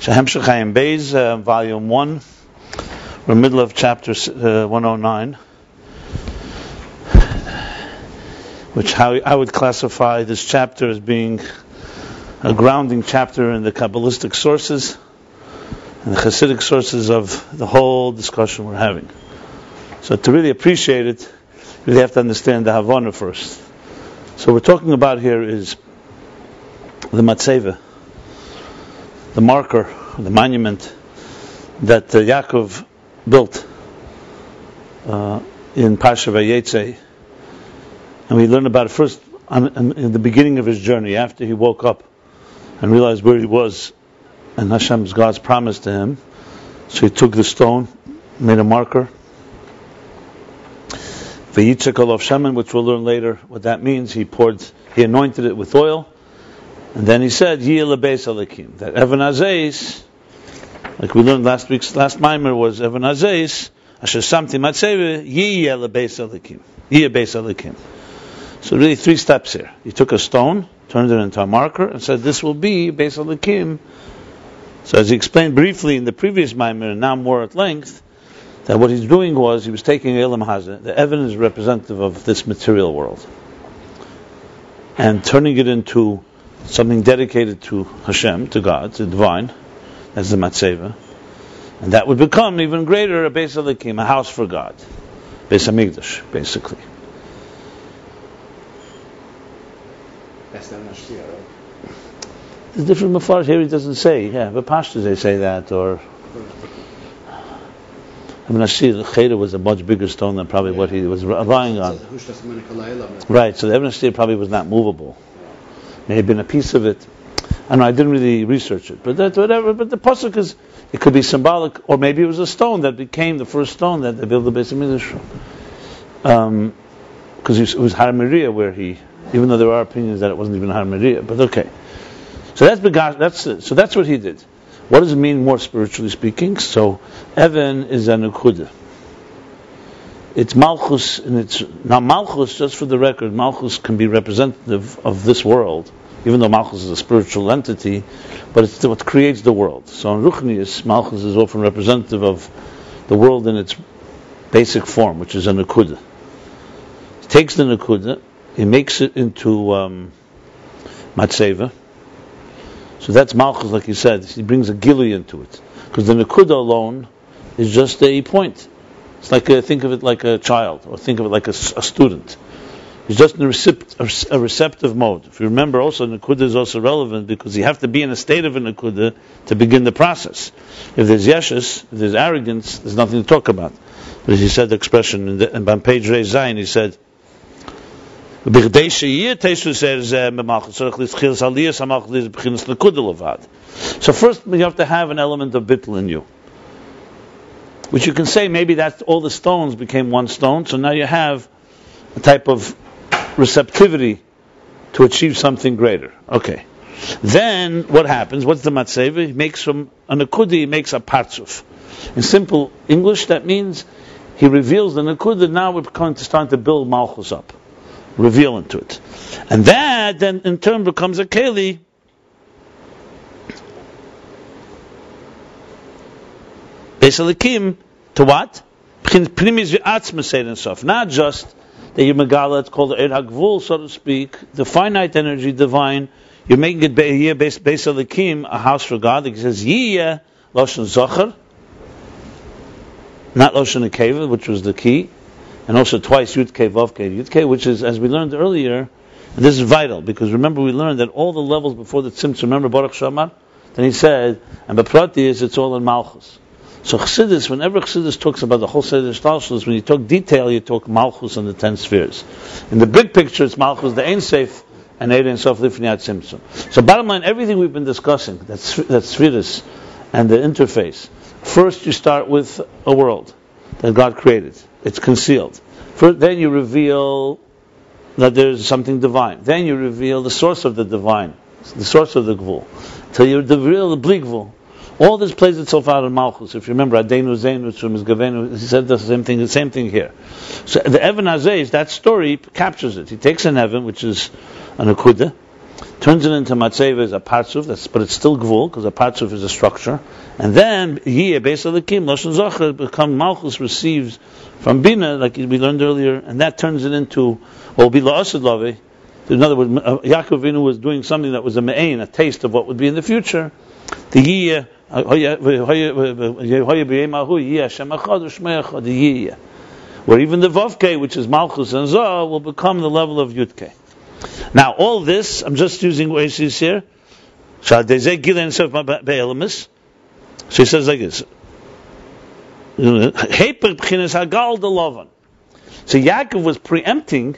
Ayin Beis, volume 1. We're in the middle of chapter 109, which how I would classify this chapter as being a grounding chapter in the Kabbalistic sources and the Hasidic sources of the whole discussion we're having. So to really appreciate it, you really have to understand the Havana first. So we're talking about here is the matzeivah, the marker, the monument that Yaakov built in Parsha Vayetze, and we learned about it first in the beginning of his journey, after he woke up and realized where he was and God's promise to him. So he took the stone, made a marker, Vayishlach shemen, which we'll learn later what that means. He anointed it with oil, and then he said, Yeh lebeis Elikim, that Even Hazeis, like we learned last mimer was Even Hazeis, Asher Samti matzeivah, Yeh lebeis Elikim, Yeh beis Elikim. So really 3 steps here. He took a stone, turned it into a marker, and said, this will be beis Elikim. So as he explained briefly in the previous mimer, and now more at length, that what he's doing was, he was taking Elam Hazeh, the Evan is representative of this material world, and turning it into something dedicated to Hashem, to God, to divine, as the matzeivah, and that would become even greater, a beis Elikim, a house for God, Beis Hamikdash, basically. That's not much clear, right? There's different mafarsh here. He doesn't say. Yeah, but pashtus they say that, or I mean, the cheder was a much bigger stone than probably what he was relying on. Right, so the Even Hashir probably was not movable. May have been a piece of it. I don't know, I didn't really research it, but that's whatever. But the pasuk is, it could be symbolic, or maybe it was a stone that became the first stone that they built the Beis Hamikdash. Because it was Har Moriah where he, even though there are opinions that it wasn't even Har Moriah, but okay. So that's what he did. What does it mean more spiritually speaking? So Evan is a nekudah. It's MALCHUS, and now MALCHUS, just for the record, MALCHUS can be representative of this world, even though MALCHUS is a spiritual entity, but it's what creates the world. So in Ruchnius, MALCHUS is often representative of the world in its basic form, which is a nekudah. He takes the nekudah, he makes it into matzeivah. So that's Malchus, like he said. He brings a gilui into it, because the nekudah alone is just a point. It's like think of it like a child, or think of it like a student. He's just in a receptive mode. If you remember, also nekudah is also relevant because you have to be in a state of a nekudah to begin the process. If there's yeshus, if there's arrogance, there's nothing to talk about. But as he said the expression, and on page Rei Zayin, he said, so first you have to have an element of bittul in you, which you can say maybe that all the stones became one stone, so now you have a type of receptivity to achieve something greater. Okay. Then what happens? What's the matzeivah? He makes from a nekudah, he makes a partzuf. In simple English, that means he reveals the nekudah. Now we're going to start to build malchus up, reveal into it, and that then in turn becomes a keli beis Elikim to what? Not just that you megala, it's called the Eir HaGvul, so to speak, the finite energy, divine. You're making it beis Elikim, a house for God. It says Yiyeh Loshen Zocher, not Loshen Nekeva, which was the key. And also twice Yud Kei Vav Kei Yud Kei, which is, as we learned earlier, and this is vital, because remember we learned that all the levels before the Tzimtzum, remember Baruch Shamar? Then he said, and Beprati is, it's all in Malchus. So Chassidus, whenever Chassidus talks about the whole Seder Shtalshalos, when you talk detail, you talk Malchus and the 10 spheres. In the big picture, it's Malchus, the Ein Seif, and Ein Sof Lifnei Tzimtzum. So bottom line, everything we've been discussing, that's spheres, and the interface. First you start with a world that God created. It's concealed. Then you reveal that there's something divine. Then you reveal the source of the divine, the source of the gvul. Till you reveal the bli gvul. All this plays itself out in Malchus. If you remember, Adenu Zeinu Tzum is Gavenu, he said the same thing here. So the Even Hazeis, that story captures it. He takes an Even, which is a nekudah, turns it into matzeivah as a partzuf, but it's still gvul, because a partzuf is a structure. And then, Yiyeh, Beis Elikim, Lashon Zocher, become Malchus receives from Bina, like we learned earlier, and that turns it into, or Bila Asad Lavi. In other words, Yaakov Avinu was doing something that was a me'ain, a taste of what would be in the future. The Yiyeh, where even the Vavke, which is Malchus and Zoh, will become the level of Yudke. Now, all this, I'm just using what he says here. So he says like this. So Yaakov was preempting,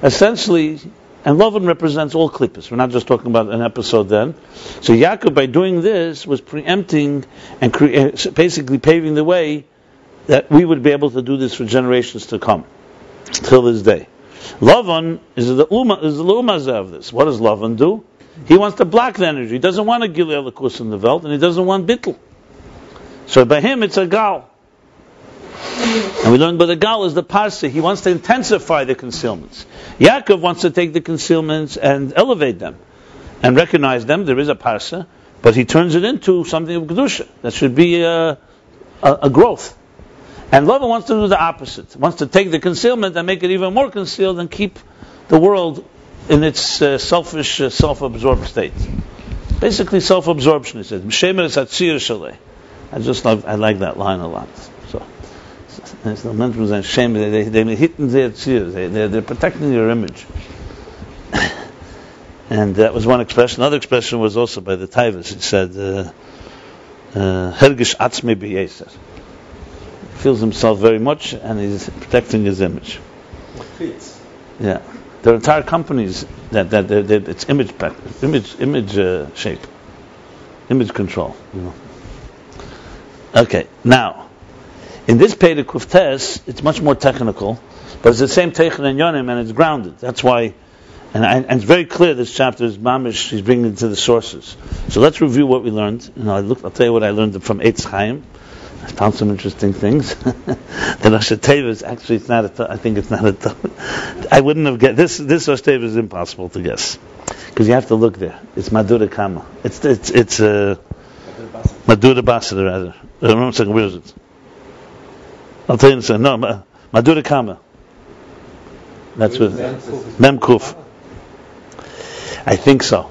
essentially, and Lavan represents all klippos. We're not just talking about an episode then. So Yaakov, by doing this, was preempting and basically paving the way that we would be able to do this for generations to come, till this day. Lavan is the umazah of this. What does Lavan do? He wants to block the energy. He doesn't want a gilei elikus in the Welt, and he doesn't want bittul. So by him, it's a gal. And we learned by the gal is the parsa. He wants to intensify the concealments. Yaakov wants to take the concealments and elevate them and recognize them. There is a parsa, but he turns it into something of kedusha. That should be a growth. And Lavan wants to do the opposite. Wants to take the concealment and make it even more concealed and keep the world in its selfish, self-absorbed state. Basically, self-absorption. He says, I like that line a lot. So, they're protecting your image. And that was one expression. Another expression was also by the Taivas. It said, Hergish atzmi b'yeser. Feels himself very much, and he's protecting his image. Fits. Yeah, there are entire companies that it's image shape, image control. You know. Okay, now in this Perek Kuftes, it's much more technical, but it's the same Teichen and Yonim, and it's grounded. That's why, and it's very clear. This chapter is mamish. He's bringing it to the sources. So let's review what we learned. I'll tell you what I learned from Eitz Chaim. I found some interesting things. The Rosh Hashanah is actually, it's not I think it's not I wouldn't have guessed. This Rosh Hashanah is impossible to guess. Because you have to look there. It's Madura Kama. It's Madura Basra, rather. Where is it? I'll tell you in a second. No, Madura Kama. That's what Mem Kuf. I think so.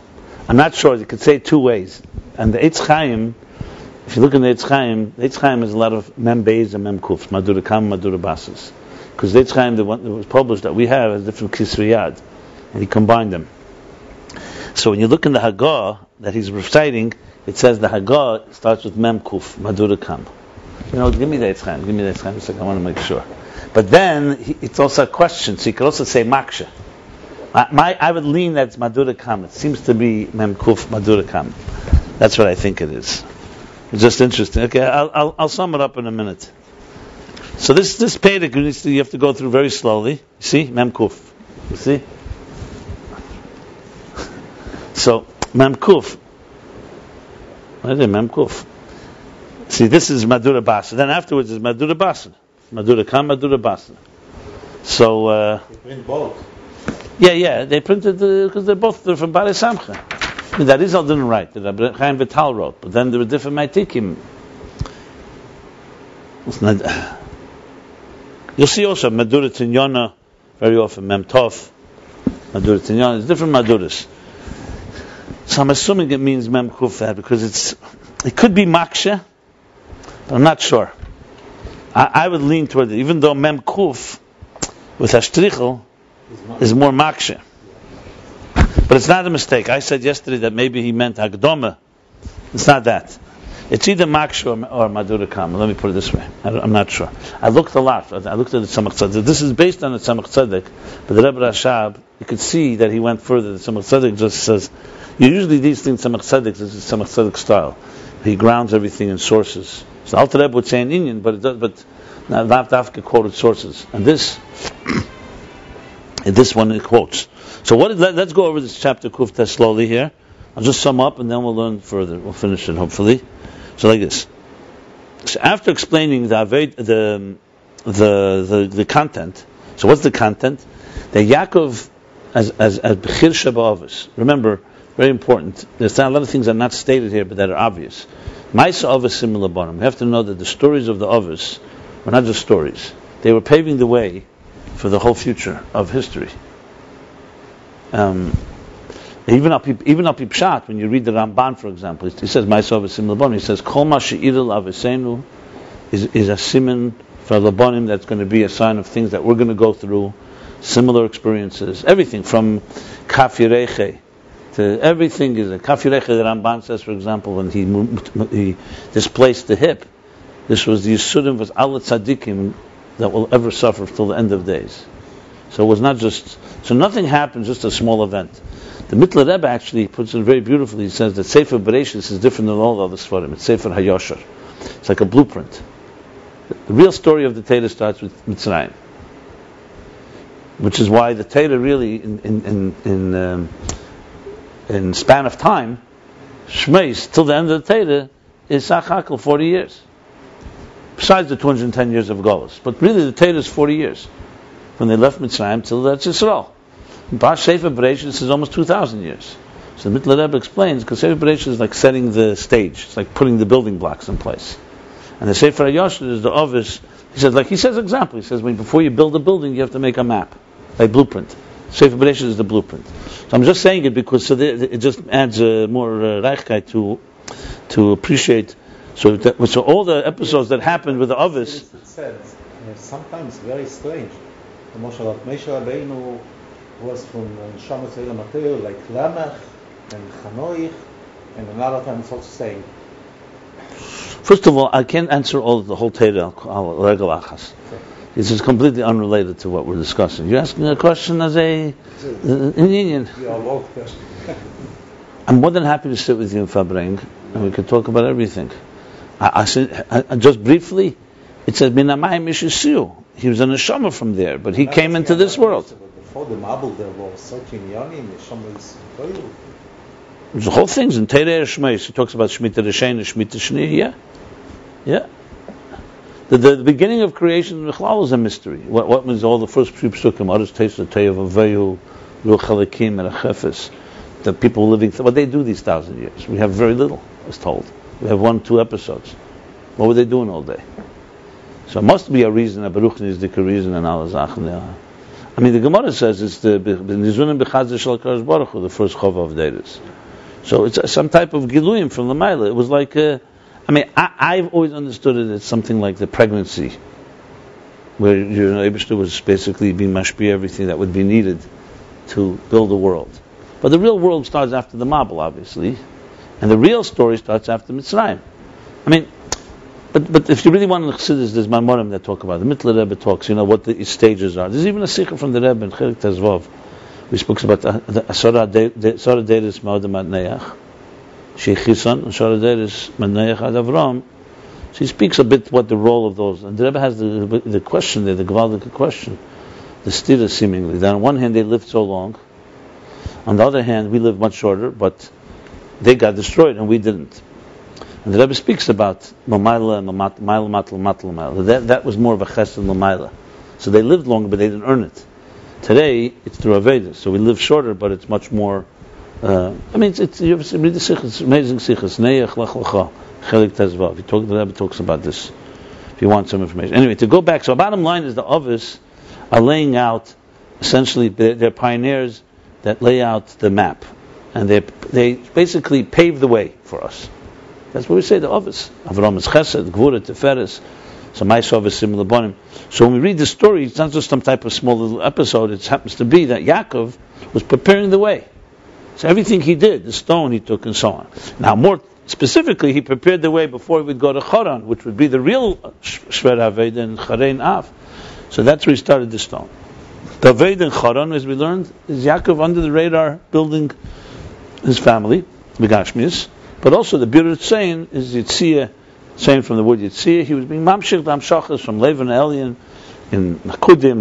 I'm not sure. You could say it two ways. And the Eitz Chaim, if you look in the Eitz Chaim has a lot of Mem Beis and Mem Kuf, Madura Kam, Madura Basas. Because the Eitz Chaim, the one that was published that we have, has different Kisriyad, and he combined them. So when you look in the Hagah that he's reciting, it says the Hagah starts with Mem Kuf, Madura Kam. Give me the Eitz Chaim. It's like I want to make sure. But then it's also a question, so you could also say Maksha. I would lean that it's Madura Kam. It seems to be Mem Kuf, Madura Kam. That's what I think it is. It's just interesting. Okay, I'll sum it up in a minute. So this Perek you have to go through very slowly. You see, Mem Kuf. You see. So Mem Kuf. What is it? Mem Kuf. See, this is Madura Basa. Then afterwards is Madura Basa. Madura Kam, Madura Basa. So they print both. Yeah. They printed because they're from Bari Samcha. That Rizal didn't write. That Rabbi Chaim Vital wrote. But then there were different Maitikim. You'll see also Madura Tinyana very often. Mem Tov. Madura Tinyana. There's different Maduras. So I'm assuming it means Mem Kuf because it could be Maksha, but I'm not sure. I would lean toward it, even though Mem Kuf with Hashtrichel is more Maksha. But it's not a mistake. I said yesterday that maybe he meant Hagdoma. It's not that. It's either Maksha or Madura Kam. Let me put it this way. I'm not sure. I looked a lot. I looked at the Tzemach Tzedek. This is based on the Tzemach Tzedek, but the Rebbe Rashab, you could see that he went further. The Tzemach Tzedek just says, usually these things, Tzemach Tzedek, this is Tzemach Tzedek style. He grounds everything in sources. So Alter Rebbe would say an Inyan, but not Dafka quoted sources. And this one it quotes. So let's go over this chapter Kufta slowly here. I'll just sum up and then we'll learn further. We'll finish it hopefully. So like this. So after explaining the content. So what's the content? That Yaakov as Bechir Shabbat. Remember, Very important. There's a lot of things that are not stated here, but that are obvious. Ma'aseh Avos Simul Labanim. We have to know that the stories of the Avos were not just stories. They were paving the way for the whole future of history. Even up Pshat, when you read the Ramban, for example, he says Ma'aseh Avos Simul Labanim. He says Kol Ma She'iril Avosenu is a siman for Labanim, that's going to be a sign of things that we're going to go through, similar experiences, everything from Kaf Yireche to everything is a Kaf Yireche. The Ramban says, for example, when he displaced the hip, this was the Yisurim was Al Tzadikim that will ever suffer till the end of days. So it was not just, so nothing happened, just a small event. The Mittler Rebbe actually puts it very beautifully. He says that Sefer Bereshis is different than all the other Sfarim. It's Sefer HaYosher. It's like a blueprint. The real story of the Torah starts with Mitzrayim, which is why the Torah really, in span of time, Shmeis till the end of the Torah is Sachakel 40 years. Besides the 210 years of Golus, but really the Torah is 40 years when they left Mitzrayim till that's Yisrael. Bash Sefer Bereshis is almost 2,000 years. So the Mittler Rebbe explains, because Sefer Bereshis is like setting the stage. It's like putting the building blocks in place. And the Sefer HaYosher is the Avos. He says example. He says, before you build a building, you have to make a map, a blueprint. Sefer Bereshis is the blueprint. So I'm just saying it because it just adds more Reichkeit to appreciate. So all the episodes that happened with the Avos. It says sometimes very strange. Moshe Rabbeinu was from Shamas Mateo, like Lamech and Chanoich, and another time it's also saying. First of all, I can't answer the whole Torah al regel achas. This is completely unrelated to what we're discussing. You're asking a question as an Indian. I'm more than happy to sit with you in Fabring, and we can talk about everything. I said, just briefly, it says, Minamayim Ishisiu. He was a neshama from there, but he came into this world. Before the Mabul, there was such inyanim, neshama is toilu. The whole thing's in Teirei Shmeis. He talks about Shemitah Rishain and Shemitah Shni. Yeah. The beginning of creation Michlal is a mystery. What was all the first few psukim? Others taste the Tei of Aveyu, Ruach Halakim, and Achefes. The people living. What they do these 1,000 years? We have very little, as told. We have 1-2 episodes. What were they doing all day? So it must be a reason. A Baruch Nizdika reason and Allah Zachn. I mean, the Gemara says it's the Nizunim B'Chazir Shel Kadosh Baruch Hu, the first Chova of Deiros. So it's some type of Giluyim from the Maila. It was like, I've always understood it as something like the pregnancy, where Eibishter was basically being mashpia everything that would be needed to build a world. But the real world starts after the Mabul, obviously, and the real story starts after Mitzrayim. I mean, but if you really want to consider this, there's Maimorim that talk about it. The Mittler Rebbe talks, what the stages are. There's even a sikha from the Rebbe in Chelik Tezvav. We spoke about the Asara Deiris Ma'odem Adneach, Sheichisan, Asara Deiris Madneach Ad Avram. So he speaks a bit what the role of those. And the Rebbe has the question there, the Gavaldik question, the stira seemingly. That on one hand they lived so long, on the other hand we lived much shorter, but they got destroyed and we didn't. And the Rebbe speaks about Mamayla, Matla. That was more of a chesed than Mamayla. So they lived longer, but they didn't earn it. Today, it's through Avedas, so we live shorter, but it's much more. You read the sichas, amazing sichas. Neyach Lach Lacha, Chelik Tezvav. The Rebbe talks about this. If you want some information, anyway, to go back. So, bottom line is the Avos are laying out. Essentially, they're pioneers that lay out the map, and they basically pave the way for us. That's what we say. The Avos, Avram is Chesed, Gvura, Teferes. So Ma'aseh Avos Simul Labanim. So when we read the story, it's not just some type of small little episode. It happens to be that Yaakov was preparing the way. So everything he did, the stone he took and so on. Now more specifically, he prepared the way before he would go to Choran, which would be the real Shver Aved and Charein Av. So that's where he started the stone. The Aved and Choran, as we learned, is Yaakov under the radar building his family, Begashmius. But also the Birut Sein is Yitzhak, saying from the word Yitzhak, he was being mamshich damshachas from Levin and Elian in nekudah,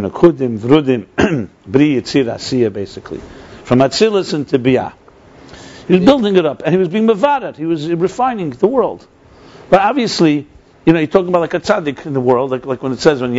vrudim, bri Yitzhak Asiya, basically from Atzilus into Biyah. He was building it up, and he was being mevadat. He was refining the world. But obviously, you're talking about like a tzaddik in the world, like when it says when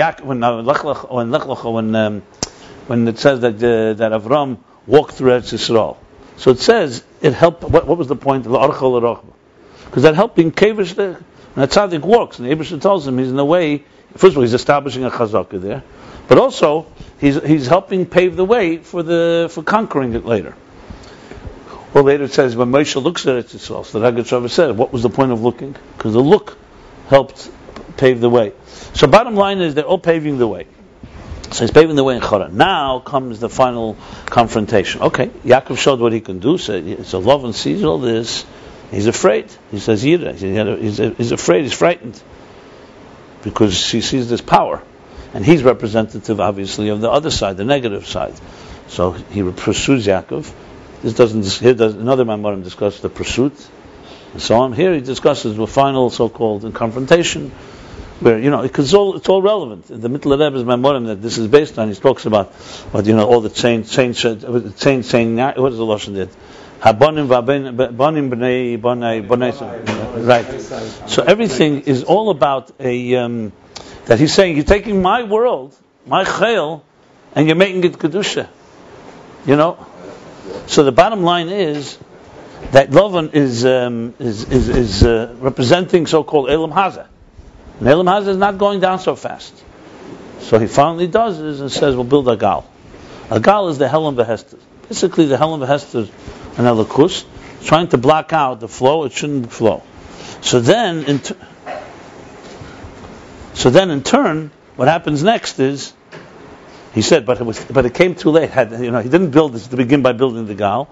it says that Avram walked through Eretz Yisrael. So it says it helped. What was the point? Because that helped being kevish there. And tzaddik walks, and the Eibusher tells him he's in a way. First of all, he's establishing a chazaka there, but also he's helping pave the way for conquering it later. Well, later it says when Moshe looks at it itself, so the Haggadah said, what was the point of looking? Because the look helped pave the way. So bottom line is they're all paving the way. So he's paving the way in Chara. Now comes the final confrontation. Okay, Yaakov showed what he can do. So Lavan sees all this. He's afraid. He says, Yira. He's afraid. He's frightened because he sees this power, and he's representative, obviously, of the other side, the negative side. So he pursues Yaakov. This doesn't. Another Maimorim discuss the pursuit, and so on. Here he discusses the final so-called confrontation, where because it's all relevant. In the middle of Rebbe's Maimorim that this is based on, he talks about all the change saying what is the lashon there? Habonim b'nei right. So everything is all about that he's saying you're taking my world, my chayil, and you're making it kedusha. So the bottom line is that Lavan is representing so-called Elam Hazeh. And Elam Hazeh is not going down so fast. So he finally does this and says, we'll build a gal. A gal is the Helam V'Hester. Basically, the Helam V'Hester and Elikus trying to block out the flow. It shouldn't flow. So then, in turn, what happens next is, he said, but it came too late. He didn't build this to begin by building the gal.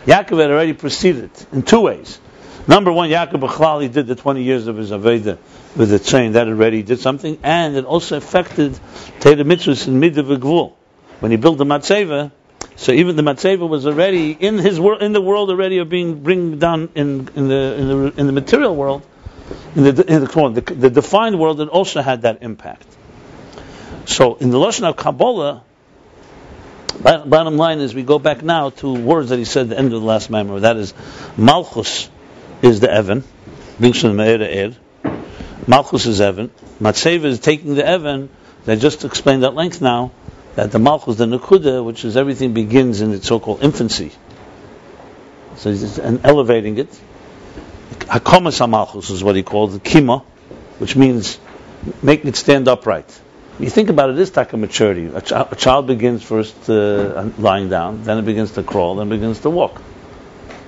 Yaakov had already proceeded in two ways. Number one, Yaakov B'chlal, he did the 20 years of his Aveda with the chain. That already did something, and it also affected Teda Mitzvahs in Midah V'Gvul. When he built the matzeivah, so even the matzeivah was already in his world, in the world already of being bring down in the material world, in the defined world. It also had that impact. So in the lashon of Kabbalah, bottom line is we go back now to words that he said at the end of the last memory. That is, Malchus is the Evan, brings from the Meorei Ohr. Malchus is Evan. Matzeivah is taking the Evan. I just explained at length now that the Malchus, the nekudah, which is everything begins in its so-called infancy. So he's elevating it. Hakomas HaMalchus is what he called the kima, which means making it stand upright. You think about it, it's like a maturity. A child begins first lying down, then it begins to crawl, then it begins to walk.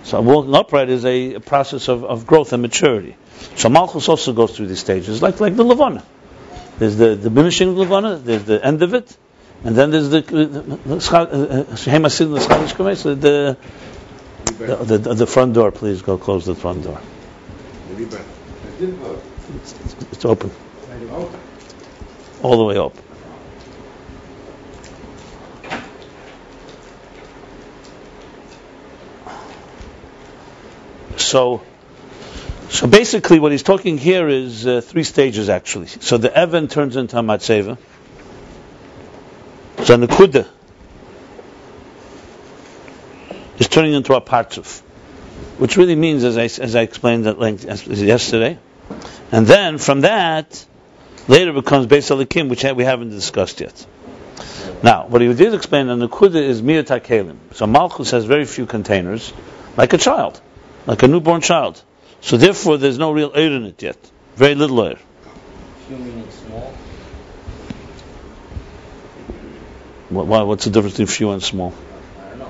So walking upright is a process of growth and maturity. So Malchus also goes through these stages, like the Levana. There's the diminishing of Levana, there's the end of it, and then there's the front door. Please go close the front door. It's open. All the way up. So basically what he's talking here is three stages actually. So the Evan turns into a matzeivah. So nekudah is turning into a partzuf, which really means, as I explained at length yesterday, and then from that later becomes Beis Elikim, which we haven't discussed yet. Now, what he did explain on the nekudah is miyat hakelim. So Malchus has very few containers, like a child, like a newborn child. So therefore, there's no real oir in it yet. Very little oir. Few meaning small. What's the difference between few and small? I don't know.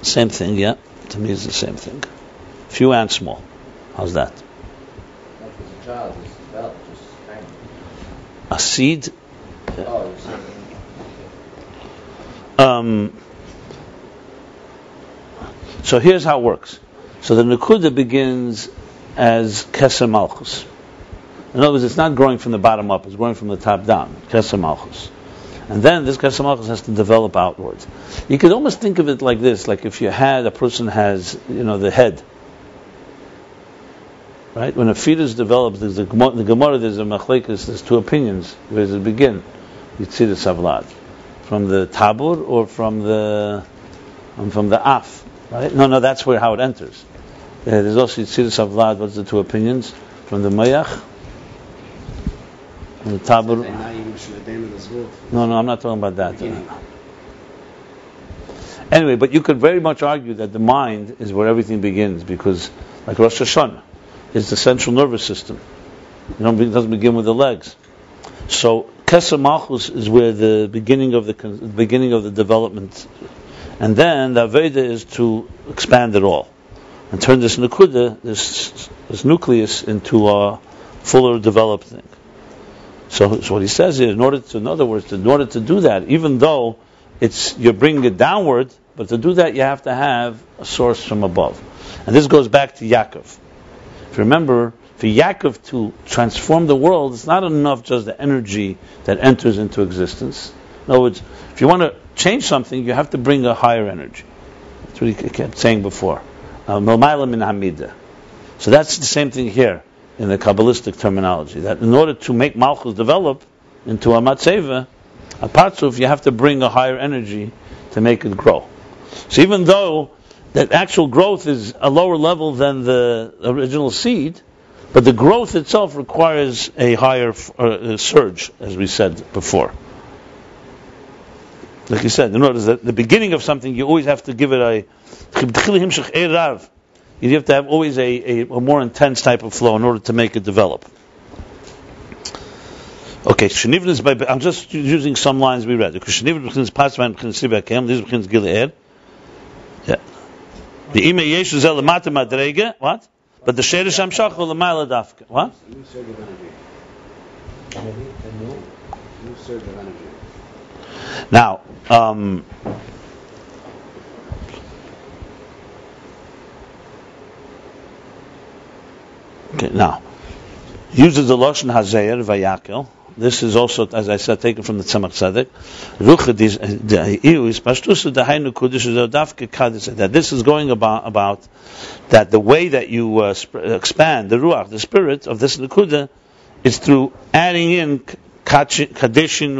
Same thing, yeah. To me, it's the same thing. Few and small. How's that? Like as a child, it's developed, just tiny. A seed. Oh, you're saying. So here's how it works. So the nekudah begins as keser malchus. In other words, it's not growing from the bottom up; it's growing from the top down. Keser malchus, and then this keser malchus has to develop outwards. You could almost think of it like this: like if a person has, the head. Right? When a fetus develops, there's the Gemara, there's a machlekes, there's two opinions. Where does it begin? You see the savlad from the tabur or from the af. Right? No, that's how it enters. There's also Yitzir Savlad. What's the two opinions? From the Mayach, from the Tabur. No, I'm not talking about that. Anyway, but you could very much argue that the mind is where everything begins, because, like Rosh Hashanah, is the central nervous system. It doesn't begin with the legs. So keser malchus is where the beginning of the development, and then the aveda is to expand it all and turn this nekudah, this nucleus, into a fuller developed thing. So what he says is, in order to do that, even though you're bringing it downward, but to do that you have to have a source from above. And this goes back to Yaakov. If you remember, for Yaakov to transform the world, it's not enough just the energy that enters into existence. In other words, if you want to change something, you have to bring a higher energy. That's what he kept saying before. Milmayla min hamida. So that's the same thing here in the Kabbalistic terminology, that in order to make Malchus develop into a matzeivah, a partzuf, you have to bring a higher energy to make it grow. So even though that actual growth is a lower level than the original seed, but the growth itself requires a higher surge, as we said before. Like you said, in other words, the beginning of something, you always have to give it you have to have always a more intense type of flow in order to make it develop. Okay, I'm just using some lines we read. These begins Gilead. Yeah. The ime yeshu zel lemata madrega. What? But the sherish amshach lemayla dafka. What? A new surge of energy. A new surge of energy. Now, okay, now uses the lashon hazeir vayakel. This is also, as I said, taken from the Tzemach Tzedek. That this is going about that the way that you expand the ruach, the spirit of this nekudah, is through adding in kadoshin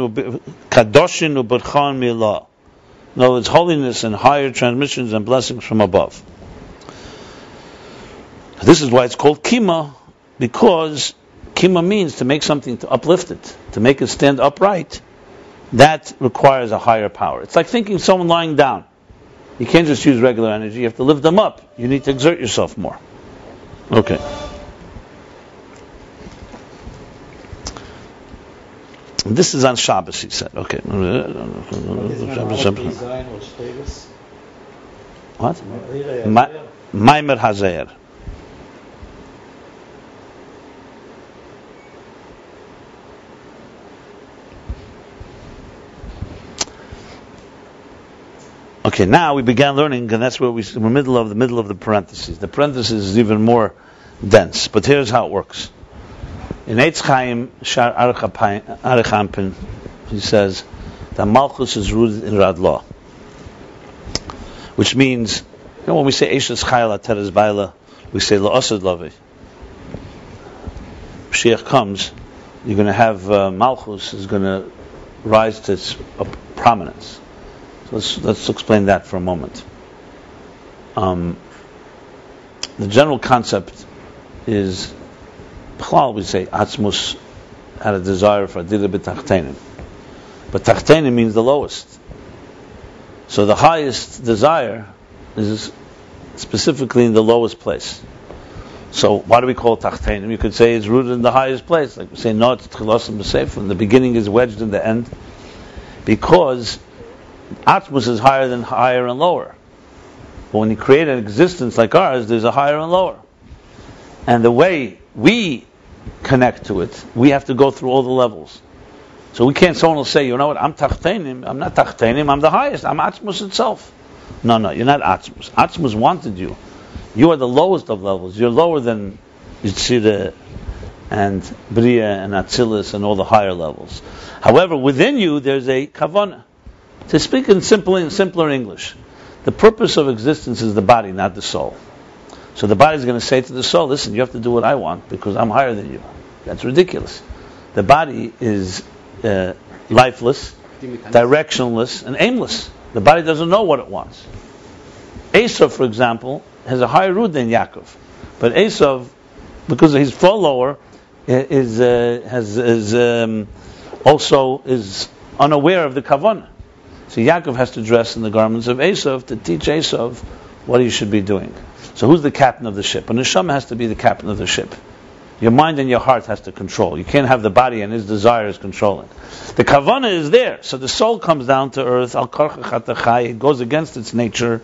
uberchan milah. In other words, holiness and higher transmissions and blessings from above. This is why it's called kima, because kima means to make something, to uplift it, to make it stand upright. That requires a higher power. It's like thinking someone lying down. You can't just use regular energy, you have to lift them up. You need to exert yourself more. Okay. This is on Shabbos, he said. Okay. What? Maimer Hazer. Okay, now we began learning, and that's where we're middle of the parentheses. The parentheses is even more dense, but here's how it works. In Eitz Chaim Shar Arichampin, he says that Malchus is rooted in radlo, which means, when we say Eishes Chayla Teres Baila, we say La'asad Lavi. Mashiach comes, you're going to have Malchus is going to rise to its prominence. Let's explain that for a moment. The general concept is, we say Atzmus had a desire for Adila b'Tachtenim, but Tachtenim means the lowest. So the highest desire is specifically in the lowest place. So why do we call it Tachtenim? You could say it's rooted in the highest place, like we say no, it's Tchilasim b'Sefer. The beginning is wedged in the end, because Atmos is higher than higher and lower. But when you create an existence like ours, there's a higher and lower. And the way we connect to it, we have to go through all the levels. So someone will say, you know what, I'm Tachtenim, I'm not Tachtenim, I'm the highest, I'm Atmos itself. No, you're not Atmos. Atmos wanted you. You are the lowest of levels. You're lower than Yitzhira and Bria and Atzilus and all the higher levels. However, within you, there's a kavanah. To speak in simpler English, the purpose of existence is the body, not the soul. So the body is going to say to the soul, listen, you have to do what I want because I'm higher than you. That's ridiculous. The body is lifeless, directionless, and aimless. The body doesn't know what it wants. Esav, for example, has a higher root than Yaakov. But Esav, because he's far lower, is also unaware of the kavanah. So Yaakov has to dress in the garments of Esav to teach Esav what he should be doing. So who's the captain of the ship? A neshama has to be the captain of the ship. Your mind and your heart has to control. You can't have the body and his desires controlling. The kavanah is there. So the soul comes down to earth. It goes against its nature.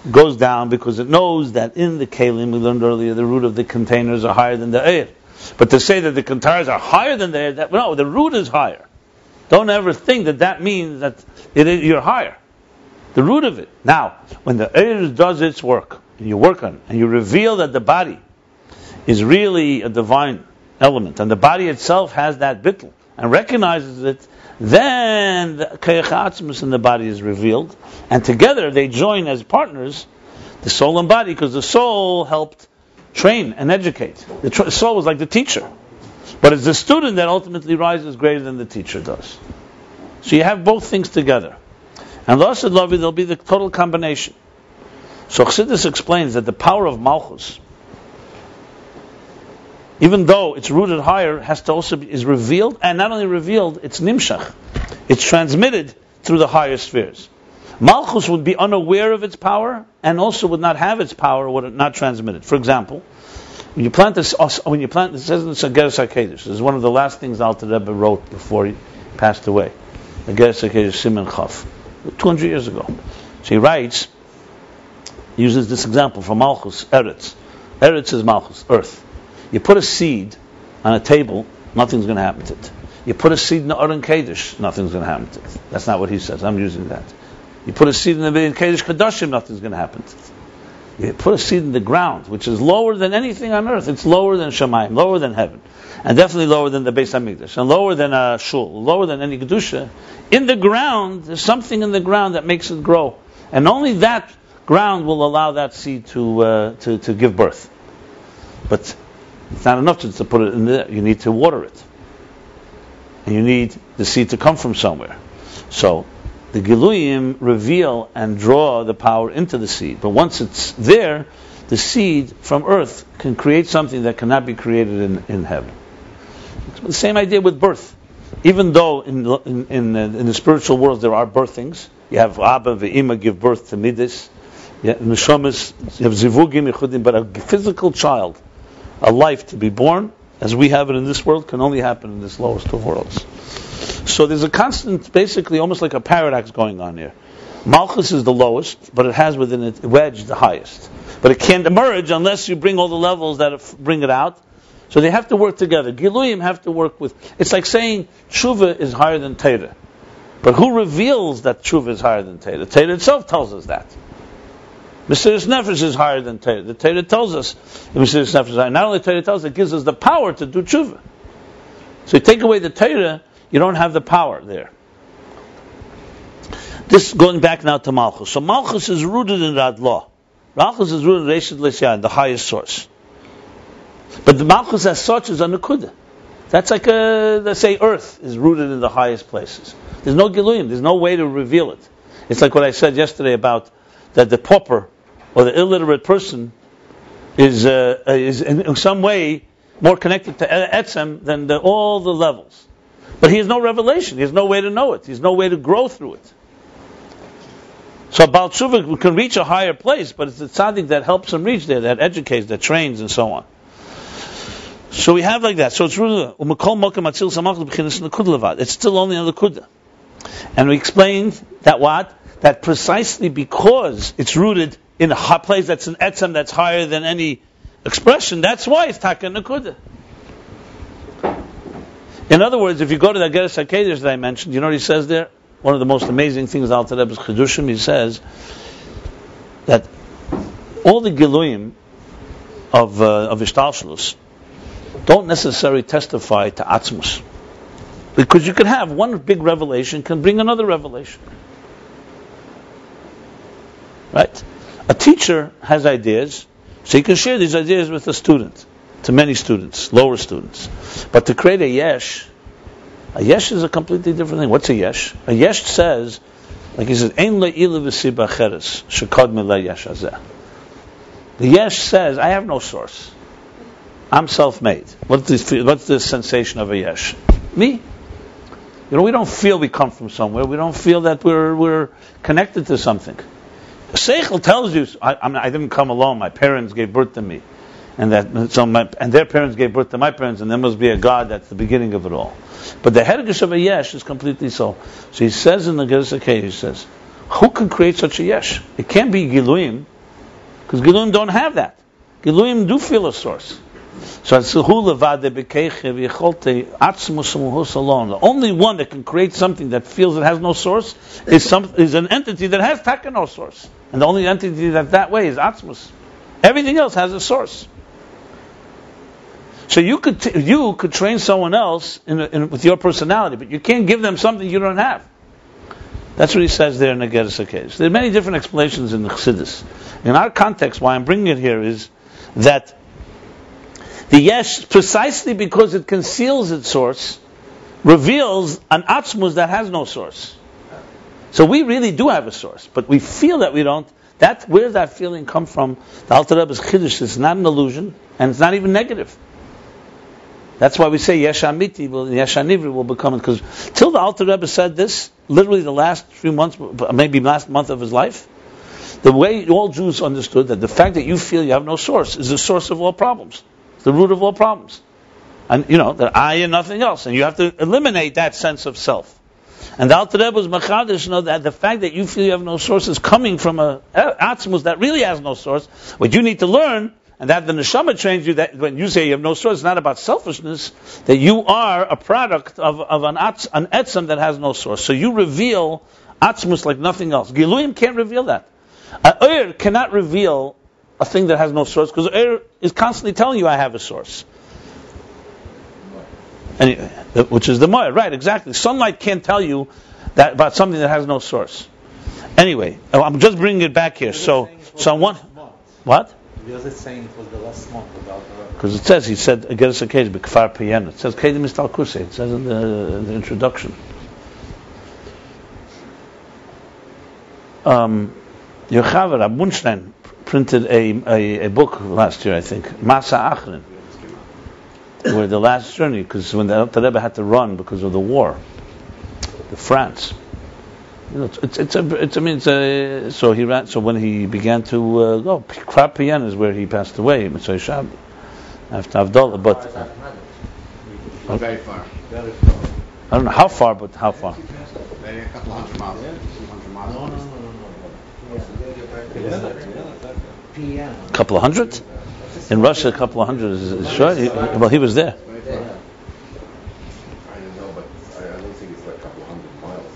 It goes down because it knows that in the kelim, we learned earlier, the root of the containers are higher than the air. But to say that the containers are higher than the air, no, the root is higher. Don't ever think that means that you're higher. The root of it. Now, when the air does its work, and you work on it, and you reveal that the body is really a divine element, and the body itself has that bittul, and recognizes it, then the kayach atzmus in the body is revealed, and together they join as partners, the soul and body, because the soul helped train and educate. The soul was like the teacher. But it's the student that ultimately rises greater than the teacher does. So you have both things together. And L'asad Lavi, there'll be the total combination. So Chassidus explains that the power of Malchus, even though it's rooted higher, has to also is revealed, and not only revealed, it's nimshach. It's transmitted through the higher spheres. Malchus would be unaware of its power, and also would not have its power would it not transmitted. For example, when you plant this, it says in Geras HaKedesh, this is one of the last things Alter Rebbe wrote before he passed away. The Geras HaKedesh Siman Chaf, 200 years ago. So he writes, he uses this example from Malchus, Eretz. Eretz is Malchus, earth. You put a seed on a table, nothing's going to happen to it. You put a seed in the Aron Kedesh, nothing's going to happen to it. That's not what he says, I'm using that. You put a seed in the Kedesh Kadashim, nothing's going to happen to it. You put a seed in the ground, which is lower than anything on earth. It's lower than Shamayim, lower than heaven, and definitely lower than the Beis Hamikdash, and lower than a shul, lower than any kedusha. In the ground, there's something in the ground that makes it grow, and only that ground will allow that seed to give birth. But it's not enough just to put it in there. You need to water it, and you need the seed to come from somewhere. So the Giluyim reveal and draw the power into the seed. But once it's there, the seed from earth can create something that cannot be created in heaven. It's the same idea with birth. Even though in the spiritual world there are birthings, you have Abba ve'Ima give birth to Midas, Neshamas, you have Zivugim, Yechudim, but a physical child, a life to be born, as we have it in this world, can only happen in this lowest of worlds. So there's a constant, basically almost like a paradox going on here. Malchus is the lowest, but it has within it wedge the highest. But it can't emerge unless you bring all the levels that bring it out. So they have to work together. Giluyim have to work with... It's like saying tshuva is higher than Torah. But who reveals that tshuva is higher than Torah? Torah itself tells us that. Mesiras Nefesh is higher than Torah. The Torah tells us that Mesiras Nefesh is higher. Not only Torah tells us, it gives us the power to do tshuva. So you take away the Torah, you don't have the power there. This going back now to Malchus. So Malchus is rooted in radlo. Malchus is rooted in Reshit L'Siyah, the highest source. But the Malchus as such is a nekudah. That's like let's say earth is rooted in the highest places. There's no giluyim, there's no way to reveal it. It's like what I said yesterday about that the pauper or the illiterate person is in some way more connected to etzem than all the levels. But he has no revelation. He has no way to know it. He has no way to grow through it. So Baal Tshuva can reach a higher place, but it's the tzaddik that helps him reach there, that educates, that trains, and so on. So we have like that. So it's really it's still only a nekudah. And we explained that what? That precisely because it's rooted in a hot place that's an etzem that's higher than any expression, that's why it's taka nekudah. In other words, if you go to that Geras HaKedesh that I mentioned, you know what he says there? One of the most amazing things Alter Rebbe's Chidushim, he says that all the Giluyim of Ishtalshalus don't necessarily testify to Atzmus. Because you can have one big revelation can bring another revelation. Right? A teacher has ideas, so he can share these ideas with a student, to many students, lower students. But to create a yesh is a completely different thing. What's a yesh? A yesh says, like he says, Ein le'ilu v'siba cheres, shekod me le'yesh hazeh. The yesh says, I have no source. I'm self-made. What's the sensation of a yesh? Me. We don't feel we come from somewhere. We don't feel that we're connected to something. Seichel tells you, I didn't come alone. My parents gave birth to me, and their parents gave birth to my parents, and there must be a God that's the beginning of it all. But the hergish of a yesh is completely so. So he says in the Gersa Kei, he says, who can create such a yesh? It can't be Giluim, because Giluim don't have that. Giluim do feel a source. So the only one that can create something that feels it has no source is an entity that has taka no source. And the only entity that way is Atzmus. Everything else has a source. So you could train someone else with your personality, but you can't give them something you don't have. That's what he says there in the Gersa Kei. There are many different explanations in the Chassidus. In our context, why I'm bringing it here is that the yesh, precisely because it conceals its source, reveals an atzmus that has no source. So we really do have a source, but we feel that we don't. Where does that feeling come from? The Alter Rebbe's chiddush is not an illusion, and it's not even negative. That's why we say yesh amiti, yesh anivri will become it. Because till the Alter Rebbe said this, literally the last few months, maybe last month of his life, the way all Jews understood that the fact that you feel you have no source is the source of all problems. It's the root of all problems. And that I and nothing else. And you have to eliminate that sense of self. And the Alter Rebbe was machadish, that the fact that you feel you have no source is coming from a atzmus that really has no source. What you need to learn, and that the neshama trains you, that when you say you have no source, it's not about selfishness, that you are a product of an etzem that has no source. So you reveal atzmus like nothing else. Giluim can't reveal that. Ohr cannot reveal a thing that has no source, because Ohr is constantly telling you I have a source. Anyway, which is the Meorei Ohr, right? Exactly. Sunlight can't tell you that about something that has no source. Anyway, I'm just bringing it back here. So one, what? Because it's saying it was the last month about. Because it says, he said, Gersa Kei b'kfar Piyana. It says Kedim Mistal Kusei. It says in the introduction. Yochaver Abunstein printed a book last year, I think, Masa Achrin, where the last journey, because when the Alter Rebbe had to run because of the war, the France. So he ran. So when he began to go, Kfar Piyana is where he passed away, Mitzvah Shab, after Avdallah. But very far. I don't know how far, but how far? Maybe a couple hundred miles. 200 miles. No. A couple of hundred? In Russia, a couple of hundred is sure. Well, he was there. I don't know, but I don't think it's like a couple hundred miles.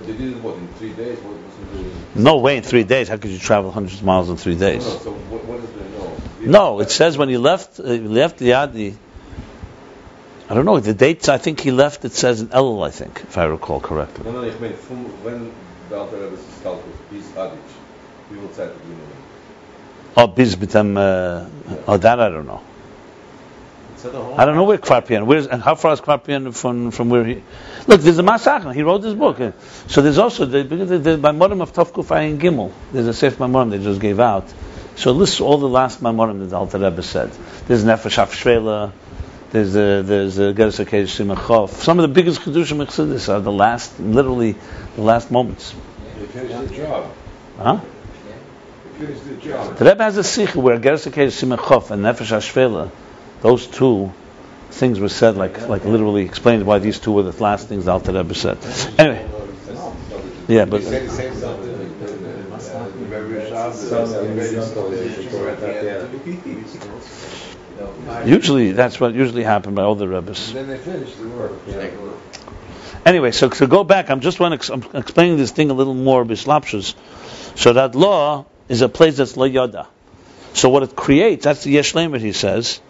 They did it, what, in 3 days? What was it? No way in 3 days. How could you travel hundreds of miles in 3 days? No, so what is the No, it says when he left Liadi, I don't know, the dates I think he left, it says in Elul, I think, if I recall correctly. No, ich meine, when the Alter Rebbe Stalkus, bis Adich, we will set it, Biz Bitam, that I don't know. I don't know where Kfar Piyana, and how far is Kfar Piyana from where he... Look, there's a Masachna, he wrote this book. So there's also, the Maimorim of Tavkuf Ayin Gimel, there's a Sefer Maimorim they just gave out. So it lists all the last Maimorim that the Alter Rebbe said. There's Nefesh HaFshvela, there's the Gersa Kei Simachov. Some of the biggest Kedushim Chassidus are literally the last moments. They finished the job. Huh? They finished the job. The Rebbe has a sikh where Gersa Kei Simachov and Nefesh HaShvela, those two things were said, like literally explained why these two were the last things the Alter Rebbe said. Anyway, yeah, but They say the same stuff. usually that's what usually happened by all the Rebbes. Then they finish the work. Anyway, so to go back, I'm explaining this thing a little more b'slapshus. So that law is a place that's lo yada. So what it creates, that's the yesh lemer, he says.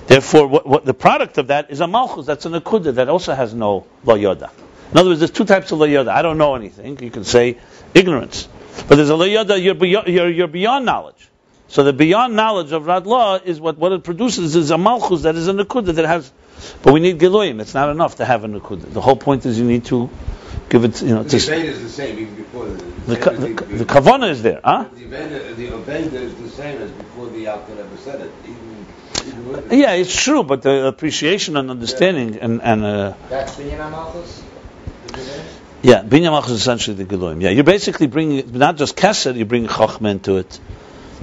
Therefore, what the product of that is a malchus, that's a nekudah that also has no lo yada. In other words, there's two types of lo yada. I don't know anything. You can say ignorance, but there's a lo yada. You're beyond knowledge. So the beyond knowledge of radlo is what it produces is a malchus that is a nekudah that has But we need Giloyim. It's not enough to have a nekudah. The whole point is you need to give it, The event is the same even before the kavanah is there, huh? The event is the same as before the Yaakov ever said it. Even with Yeah, it's true, but the appreciation and understanding and That's binyan malchus. yeah, binyan malchus is essentially the Giloyim. Yeah, you're basically bringing not just keser, you bring chachma into it.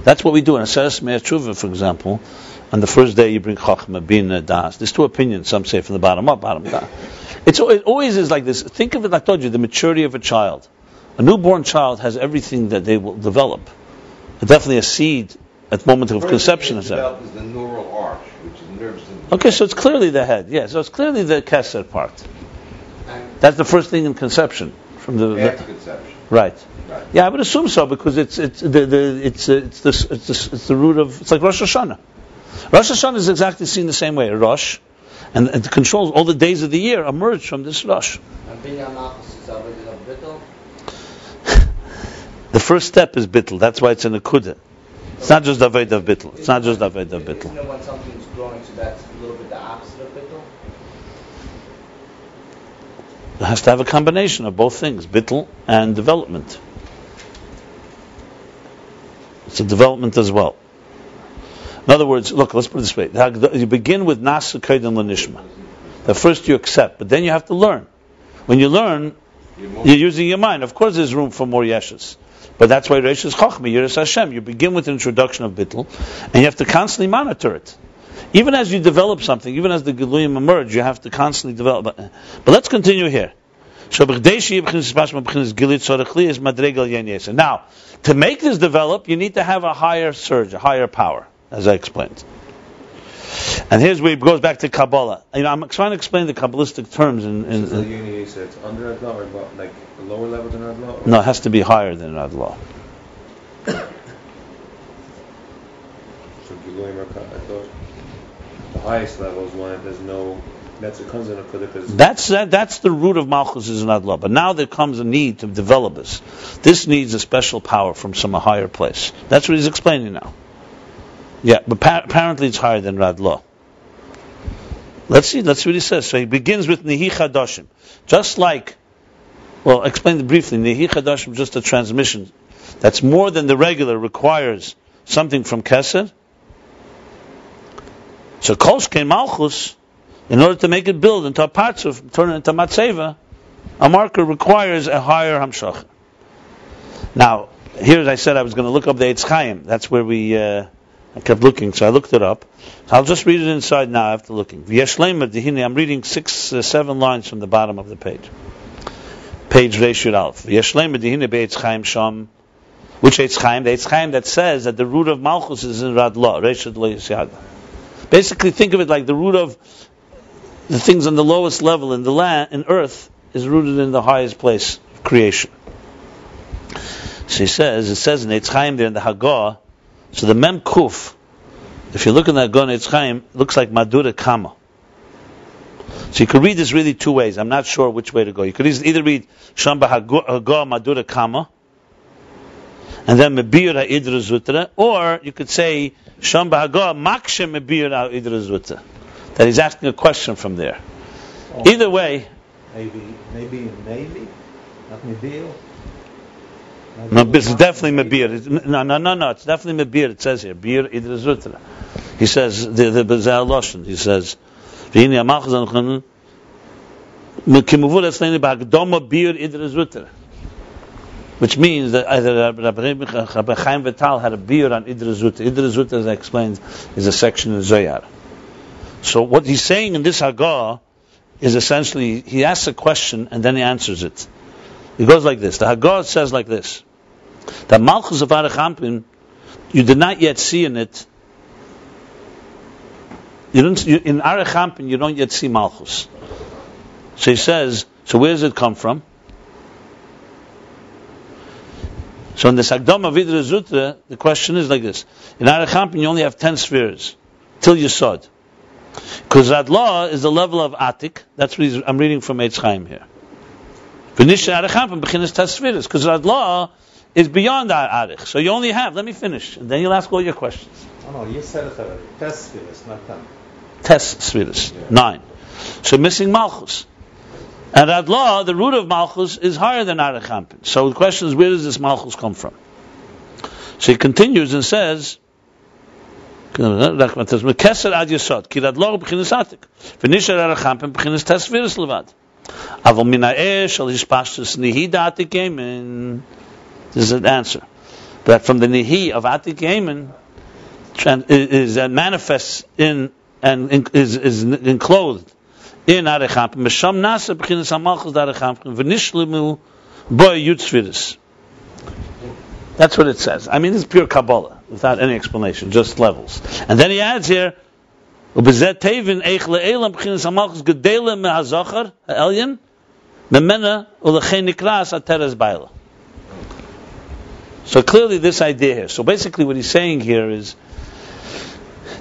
That's what we do in a Seres Me'er Tshuva, for example. On the first day, you bring chachma, bina, das. There's two opinions. Some say from the bottom up, bottom down. It always is like this. Think of it, like I told you, the maturity of a child. A newborn child has everything that they will develop. Definitely a seed at the moment of conception. Is the neural arch, which is nervous. Okay, so it's clearly the head. Yeah, so it's clearly the keser part. That's the first thing in conception. From the after conception. Right. Yeah, I would assume so because it's the root of, it's like Rosh Hashanah. Rosh Hashanah is exactly seen the same way. Rosh, and it controls all the days of the year emerge from this Rosh. And binyan malchus is already a bittul. The first step is bittul. That's why it's a nekudah. It's not just Daved of bittul. It's not just Daved of bittul. Isn't it when something's growing, so that's a little bit the opposite of bittul? It has to have a combination of both things, bittul and development. It's a development as well. In other words, look, let's put it this way. You begin with Nasa Kodim L'Nishma. That first you accept, but then you have to learn. When you learn, you're using your mind. Of course there's room for more yeshus. But that's why Reish is Chachma, Yiras Hashem. You begin with the introduction of bittul, and you have to constantly monitor it. Even as you develop something, even as the Giluyim emerge, you have to constantly develop. But let's continue here. Now, to make this develop, you need to have a higher surge, a higher power, as I explained. And here's where it goes back to Kabbalah. I'm trying to explain the Kabbalistic terms. So the uni is it's under radlo or about, like a lower level than radlo? No, it has to be higher than radlo. So Giloim, I thought the highest level is one that there's no. It comes in a nekudah. That's the root of Malchus is radlo. But now there comes a need to develop this. This needs a special power from some higher place. That's what he's explaining now. Yeah, but apparently it's higher than radlo. Let's see what he says. So he begins with Nihi Chadashim. Just like, well, explain it briefly. Nihi Chadashim, just a transmission. That's more than the regular, requires something from keser. So Kolshkein Malchus, in order to make it build into a partzuf, turn it into matzeivah, a marker requires a higher hamshach. Now, here as I said, I was going to look up the Eitz Chaim. That's where I kept looking, so I looked it up. I'll just read it inside now after looking. I'm reading 7 lines from the bottom of the page. Page Reishut Alf. Which Eitz Chaim? The Eitz Chaim that says that the root of Malchus is in radlo. Reishut Lo Yisyad. Basically, think of it like the root of the things on the lowest level in the land, in earth, is rooted in the highest place of creation. So it says in Eitz Chaim there in the Hagah. So the Mem Kuf, if you look in the Hagah in Eitz Chaim, it looks like Madura Kama. So you could read this really two ways. I'm not sure which way to go. You could either read Shamba Hagah Madura Kama, and then Mebir Ha'idra Zutra, or you could say Shamba Hagah Makshe Mebir Ha'idra Zutra. That he's asking a question from there. Either way. Maybe, not Mebir. No, it's definitely Mebir. No. It's definitely Mebir. It says here, Bir Idra Zutra. He says the Bezer Loshen. He says, "V'hini Malchus Anuchanu Kimuvur Esleini B'Hagdoma Bir Idra Zutra," which means that either Rabbi Chaim Vital had a Bir on Idra Zutra. Idra Zutra, as I explained, is a section in Zoyar. So what he's saying in this Hagah is essentially he asks a question and then he answers it. It goes like this. The Hagah says like this: that Malchus of Arachampin, you did not yet see in it. In Arachampin, you don't yet see Malchus. So he says, so where does it come from? So in the Sagdama Vidra Zutra, the question is like this: in Arachampin, you only have 10 spheres till Yesod. Because radlo is the level of Atik. That's what I'm reading from Eitz Chaim here. Because radlo is beyond Arich. So you only have, let me finish, and then you'll ask all your questions. Oh no, you said it already. 10 spheres, not 10. tes sfiris. 9. So missing malchus. And radlo, the root of malchus, is higher than arechampin. So the question is, where does this malchus come from? So he continues and says, keser ad yesod, ki radlo b'chinas atik, v'nishar arechampin b'chinas tes sfiris levad. Aval min ha'esh shal hishpashtus nihi da'atik yemen. This is an answer. That from the nihi of atik yemen is manifests in and is enclosed in arechampin. Mesham nasa b'chinas hamalchus arechampin v'nishlimu boy yutzvidus. That's what it says. I mean, this is pure Kabbalah, without any explanation, just levels. And then he adds here, ובזet tevin eich le'elam b'chinas hamalchus gedela me'hazachar ha'elyon memena u'lechein nikras ateres baila. So clearly this idea here. So basically what he's saying here is,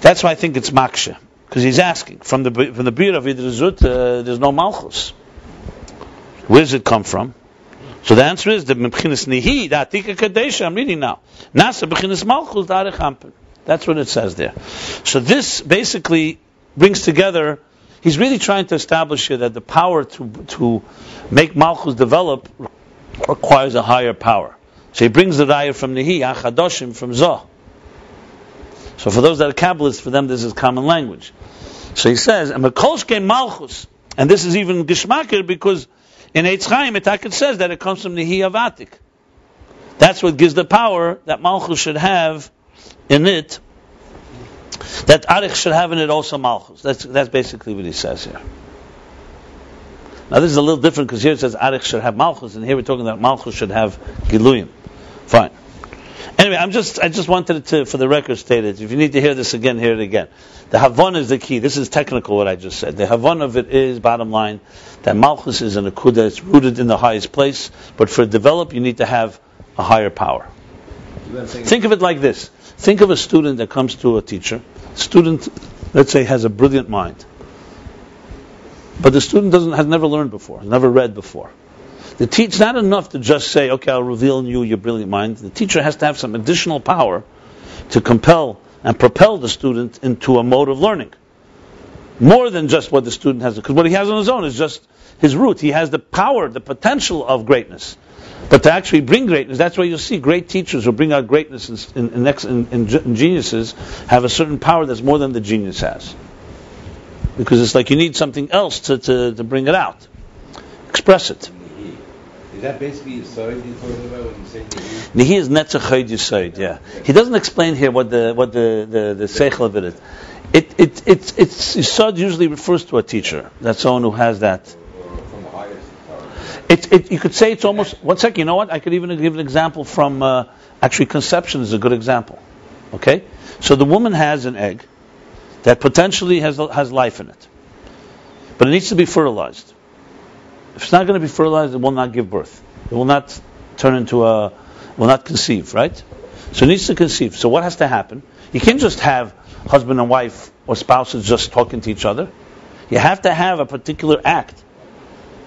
that's why I think it's maksha, because he's asking from the beer of Idrizut, there's no malchus. Where does it come from? So the answer is the b'chinas nihi, the atika kadesha. I'm reading now. Nasa b'chinas malchus da'arechampin. That's what it says there. So this basically brings together. He's really trying to establish here that the power to make malchus develop requires a higher power. So he brings the raya from nihi, achadoshim, from zoh. So for those that are Kabbalists, for them this is common language. So he says, "Mekolshke malchus," and this is even gishmaker because in Eitz Chaim it says that it comes from nihi avatik. That's what gives the power that malchus should have in it. That arich should have in it also malchus. That's basically what he says here. Now this is a little different because here it says arich should have malchus, and here we're talking that malchus should have giluyim. Fine. Anyway, I just wanted to, for the record, state it. If you need to hear this again, hear it again. The Havon is the key. This is technical, what I just said. The Havon of it is, bottom line, that Malchus is a nekudah. It's rooted in the highest place. But for it to develop, you need to have a higher power. Think of it like this. Think of a student that comes to a teacher. Student, let's say, has a brilliant mind. But the student has never learned before, never read before. It's not enough to just say, okay, I'll reveal in you your brilliant mind. The teacher has to have some additional power to compel and propel the student into a mode of learning. More than just what the student has. Because what he has on his own is just his root. He has the power, the potential of greatness. But to actually bring greatness, that's why you'll see great teachers who bring out greatness in geniuses have a certain power that's more than the genius has. Because it's like you need something else to bring it out. Express it. Is that basically Yisoid you're talking about when you say Nihi? Nihi is Netzachayid Yisoid, yeah. He doesn't explain here what the seichel of it is. It's Yisoid usually refers to a teacher. That's someone who has that. From the highest power. You could say it's almost. One second, you know what? I could even give an example from actually conception is a good example. Okay, so the woman has an egg that potentially has life in it, but it needs to be fertilized. If it's not going to be fertilized, it will not give birth. It will not will not conceive, right? So it needs to conceive. So what has to happen? You can't just have husband and wife or spouses just talking to each other. You have to have a particular act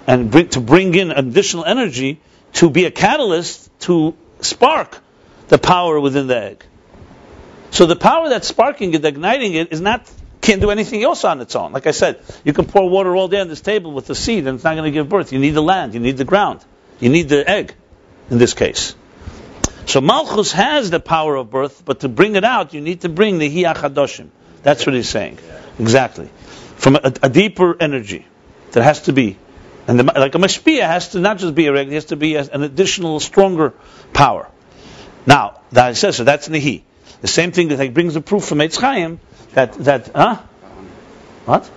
and bring in additional energy to be a catalyst to spark the power within the egg. So the power that's sparking it, igniting it, can't do anything else on its own. Like I said, you can pour water all day on this table with the seed and it's not going to give birth. You need the land, you need the ground, you need the egg in this case. So Malchus has the power of birth, but to bring it out, you need to bring the Hi HaChadoshim. That's what he's saying. Exactly. From a deeper energy that has to be. And like a mashpia has to not just be a regular, it has to be an additional, stronger power. Now, that says, so that's Nihi. The same thing that brings a proof from Eitz Chaim that what?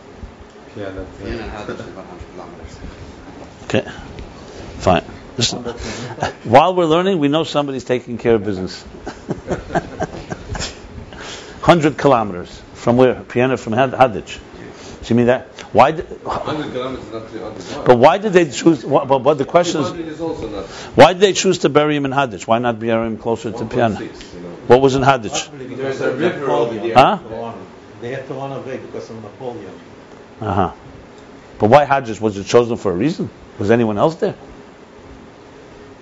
Okay, fine. Listen. While we're learning, we know somebody's taking care of business. 100 kilometers from where? Piana from Hadich. So you mean that? Why? 100 kilometers is not 300 miles. But why did they choose? But the question is, why did they choose to bury him in Hadich? Why not bury him closer to Piana? What was in Hadich? There's a river over there. Huh? They had to run away because of Napoleon. But why Hadich? Was it chosen for a reason? Was anyone else there?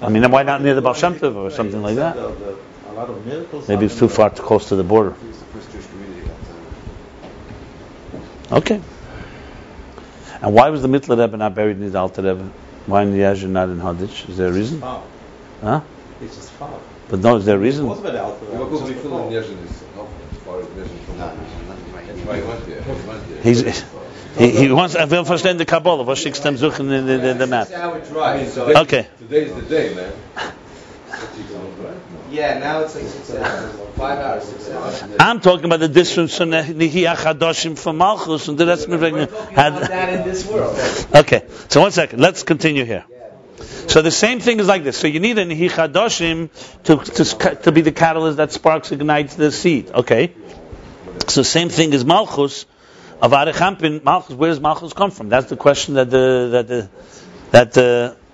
I mean, why not near the Baal Shem Tov or something like that? A lot of miracles. Maybe it's too far, too close to the border. Okay. And why was the Mittler Rebbe not buried in the Alter Rebbe? Why in the Yazir, not in Haditch? Is there a reason? Far. Huh? It's just far. But no, is there a reason? It was by the Alter Rebbe. Because we just feel before. in Yezhin is helpful as far as Yezhin from That's why he went there. He wants to understand the Kabbalah. Was schickst them suchen in the map. Okay. Today's the day, man. Yeah, now it's like 6 hours. 5 hours, 6 hours. I'm talking about the difference from Nehiyah Chadoshim from Malchus and the rest of We're talking about that in this world. Okay, so 1 second. Let's continue here. So the same thing is like this. So you need a Nehiyah Chadoshim to be the catalyst that sparks, ignites the seed. Okay. So same thing is Malchus of Arechampin. Malchus, where does Malchus come from? That's the question that the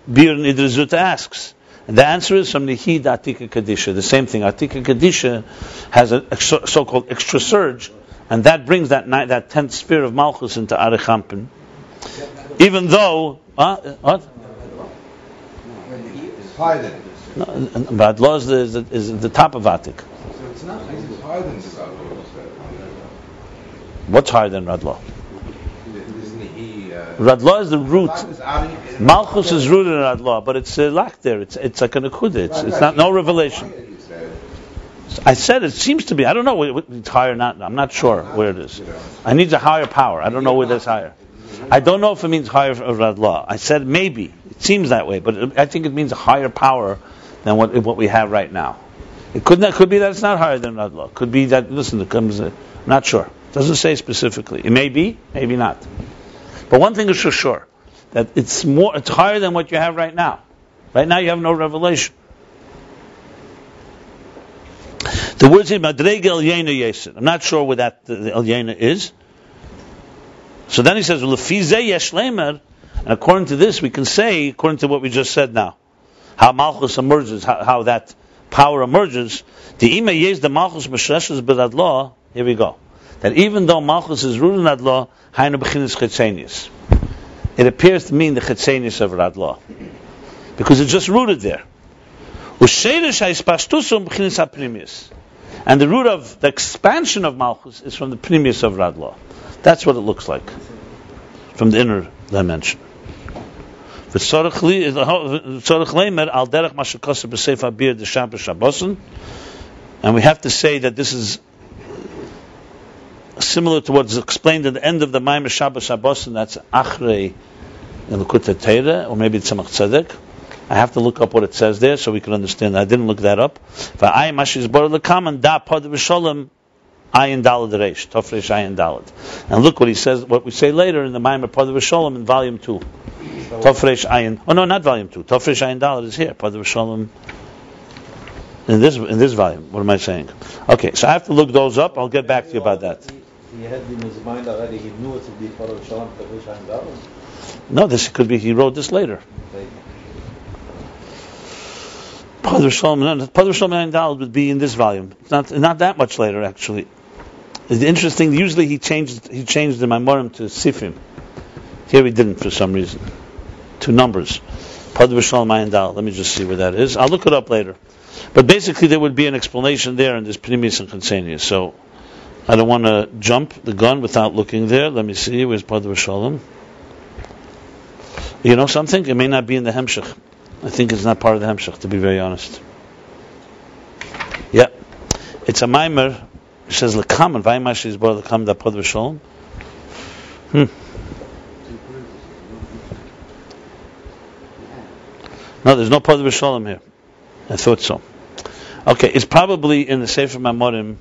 Bir Nidrezuta asks. And the answer is from Nehid Atika Kadisha. The same thing. Atika Kadisha has a so-called extra surge, and that brings that 10th sphere of Malchus into Arechampin. Even though, what? It's higher than it. No, radlo is the top of Atik. So it's not it's higher than this radlo. What's higher than radlo? Isn't he? Radlo is the root. Malchus is rooted in radlo, but it's lack there. It's like a nekudah. It's not no revelation. I said it seems to be. I don't know whether it's higher or not. I'm not sure where it is. I need a higher power. I don't know where that's higher. I don't know if it means higher of radlo. I said maybe. It seems that way, but I think it means a higher power than what we have right now. It could be that it's not higher than radlo. Could be that. Listen, it comes. Not sure. Doesn't say specifically. It may be, maybe not. But one thing is for sure, that it's higher than what you have right now. Right now you have no revelation. The word is Madrega Elyena Yesed. I'm not sure where that the Elyena is. So then he says, L'fizeh yesh lemer, and according to this we can say, according to what we just said now, how Malchus emerges, how that power emerges. The Ima Yez the Malchus Meshreshes B'Radlo. Here we go. That even though Malchus is rooted in radlo, Hainu B'chinas Chetzenius. It appears to mean the Chetzenius of radlo, because it's just rooted there. U'sheiresh ha'ispastusom B'chinas ha'primius, and the root of the expansion of Malchus is from the primius of radlo. That's what it looks like from the inner dimension. V'tzorach leimer al derech mashakoseh b'seif habir d'sham b'shabosin, and we have to say that this is similar to what's explained at the end of the Maimer Shabbos Shabbos, and that's Achrei in Lekutei Teira, or maybe it's Tzemach Tzedek. I have to look up what it says there so we can understand. I didn't look that up. Va'ayin Mashiz Bor Lekaman Da Pod V'Sholem Ayin Dalad Reish Tofresh Ayin Dalad. And look what he says. What we say later in the Maimer Pod V'Sholem in Volume 2. Tofresh Ayin. Oh no, not Volume 2. Tofresh Ayin Dalad is here. Pod V'Sholem. In this volume. What am I saying? Okay, so I have to look those up. I'll get back to you about that. He had in his mind already, he knew it would be part of Shalom Kadosh and David. No, this could be, he wrote this later. Padr Shalom and Daled would be in this volume. It's not that much later, actually. It's interesting, usually he changed the Maimorim to Sifim. Here he didn't for some reason. 2 numbers. Padr Shalom and Daled. Let me just see where that is. I'll look it up later. But basically there would be an explanation there in this Primis and Chetzenius. So, I don't want to jump the gun without looking there. Let me see. Where's Padr Shalom? You know something? It may not be in the Hemshech. I think it's not part of the Hemshech, to be very honest. Yeah. It's a Maimer. It says, L'kaman, Vaymash is Bar L'kaman da Padr Shalom. No, there's no Padr Shalom here. I thought so. Okay, it's probably in the Sefer Maimorim.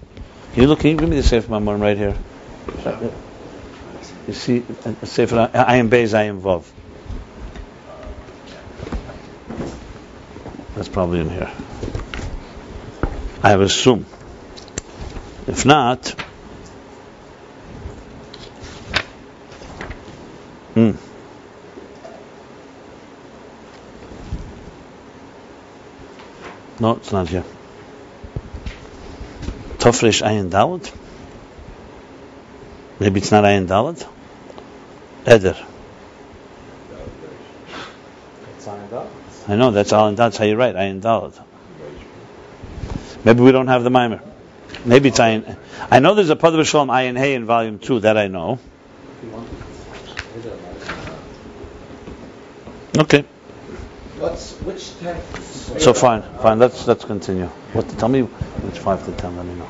Can you give me the Sefer Maimorim right here? You see, Sefer Ayin Beis, Ayin Vav. That's probably in here. I would assume. If not, no, it's not here. Tofresh Ayin Daled? Maybe it's not Ayin Daled? Eder. It's Ayin Dalet. I know, that's how you write, Ayin Daled. Maybe we don't have the Maimer. Maybe it's Ayin. I know there's a Padr Shalom Ayin Hey in Volume 2, that I know. Okay. Which text? So fine. Let's continue. Tell me which 5 to 10. Let me know.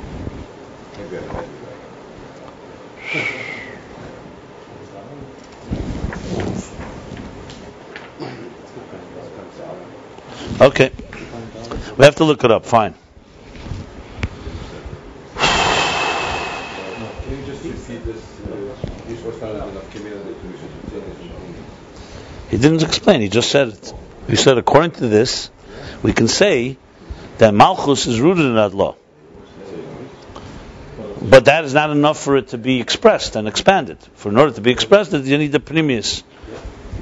Okay. We have to look it up. Fine. Can you just repeat this? He didn't explain. He just said it. He said, according to this, we can say that Malchus is rooted in radlo. But that is not enough for it to be expressed and expanded. For in order to be expressed, you need the primus.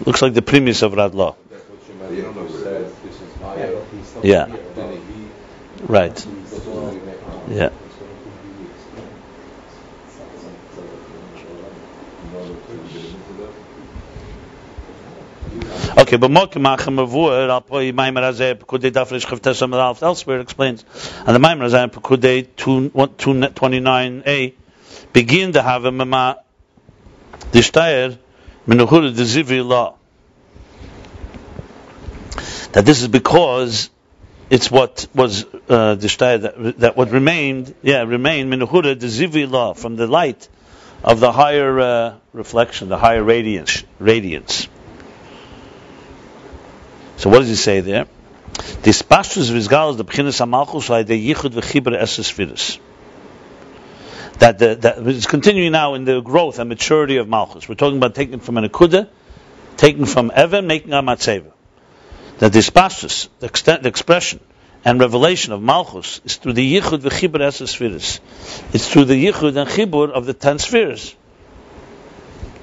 Looks like the primus of radlo. Yeah. Right. Yeah. Okay, but elsewhere it explains, and the Maimer Azay Pekudei 229a begin to have a mema dishtayer menuhura de zivri law. That this is because it's what was dishtayer that what remained menuhura de zivri law from the light of the higher reflection, the higher radiance. So what does he say there? This partzuf v'izgalos the b'chinas hamalchus the yichud v'chibur esesfiris. That it's continuing now in the growth and maturity of malchus. We're talking about taking from a nekudah, taking from even, making a matzeivah. That this partzuf, the expression and revelation of malchus, is through the yichud v'chibur esesfiris. It's through the yichud and chibur of the 10 spheres,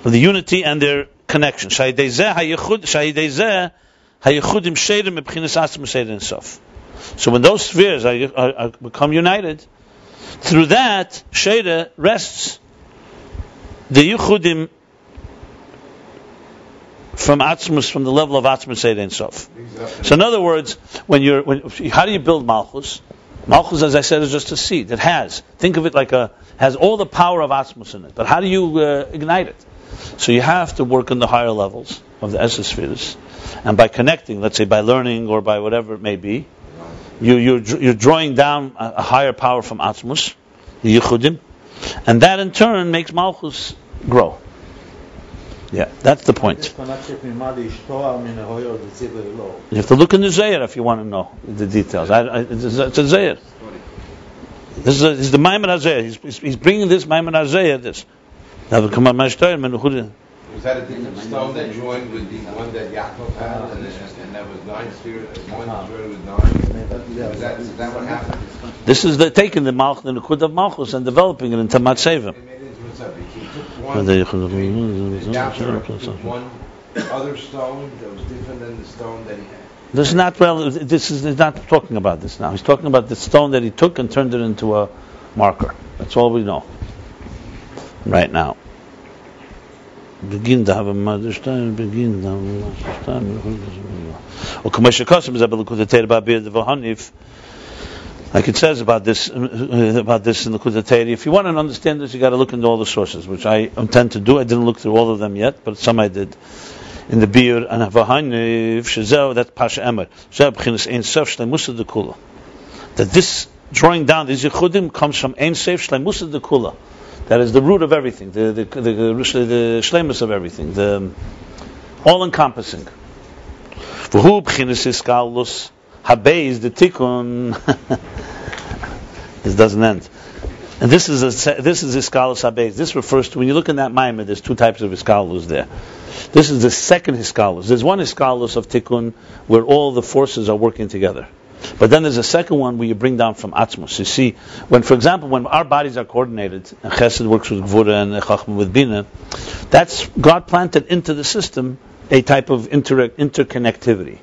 of the unity and their connection. So when those spheres are become united, through that Sheda rests the Yechudim from Atzmus, from the level of Atzmus Seid Ein Sof. So in other words, how do you build Malchus? Malchus, as I said, is just a seed. It think of it like has all the power of Atzmus in it. But how do you ignite it? So you have to work on the higher levels of the Esser spheres. And by connecting, let's say by learning or by whatever it may be, you're drawing down a higher power from Atzmus, the Yechudim, and that in turn makes Malchus grow. Yeah, that's the point. You have to look in the Zayir if you want to know the details. It's a Zayir. This is the Maimon HaZayir. He's bringing this Maimon HaZayir, this. Was that a different stone that joined with the one that Yaakov had, and that was 9 spheres? One joined with 9. Is that what happened? This is taking the nekudah of Malchus and developing it into matzeivah. He took one other stone that was different than the stone that he had. This is not he's not talking about this now. He's talking about the stone that he took and turned it into a marker. That's all we know right now. Begin to have a mother stein, begin to have a mother stein. Like it says about this in the nekudah Torah. If you want to understand this, you got to look into all the sources, which I intend to do. I didn't look through all of them yet, but some I did. In the beer and Vahaniv Shezeo, that's Pasha Emer. That this drawing down these Yechudim comes from Ein Sof Shleimus Dekula. That is the root of everything, the shleimus of everything, the all-encompassing. V'hu b'chinas iskalus habeis the tikkun. This doesn't end. And this is iskalus habeis. This refers to, when you look in that maimer, there's 2 types of iskalus there. This is the second iskalus. There's one iskalus of tikkun where all the forces are working together. But then there's a second one where you bring down from Atzmus. You see, for example, when our bodies are coordinated, and Chesed works with Gvura and Chachma with Bina, that's God planted into the system a type of interconnectivity.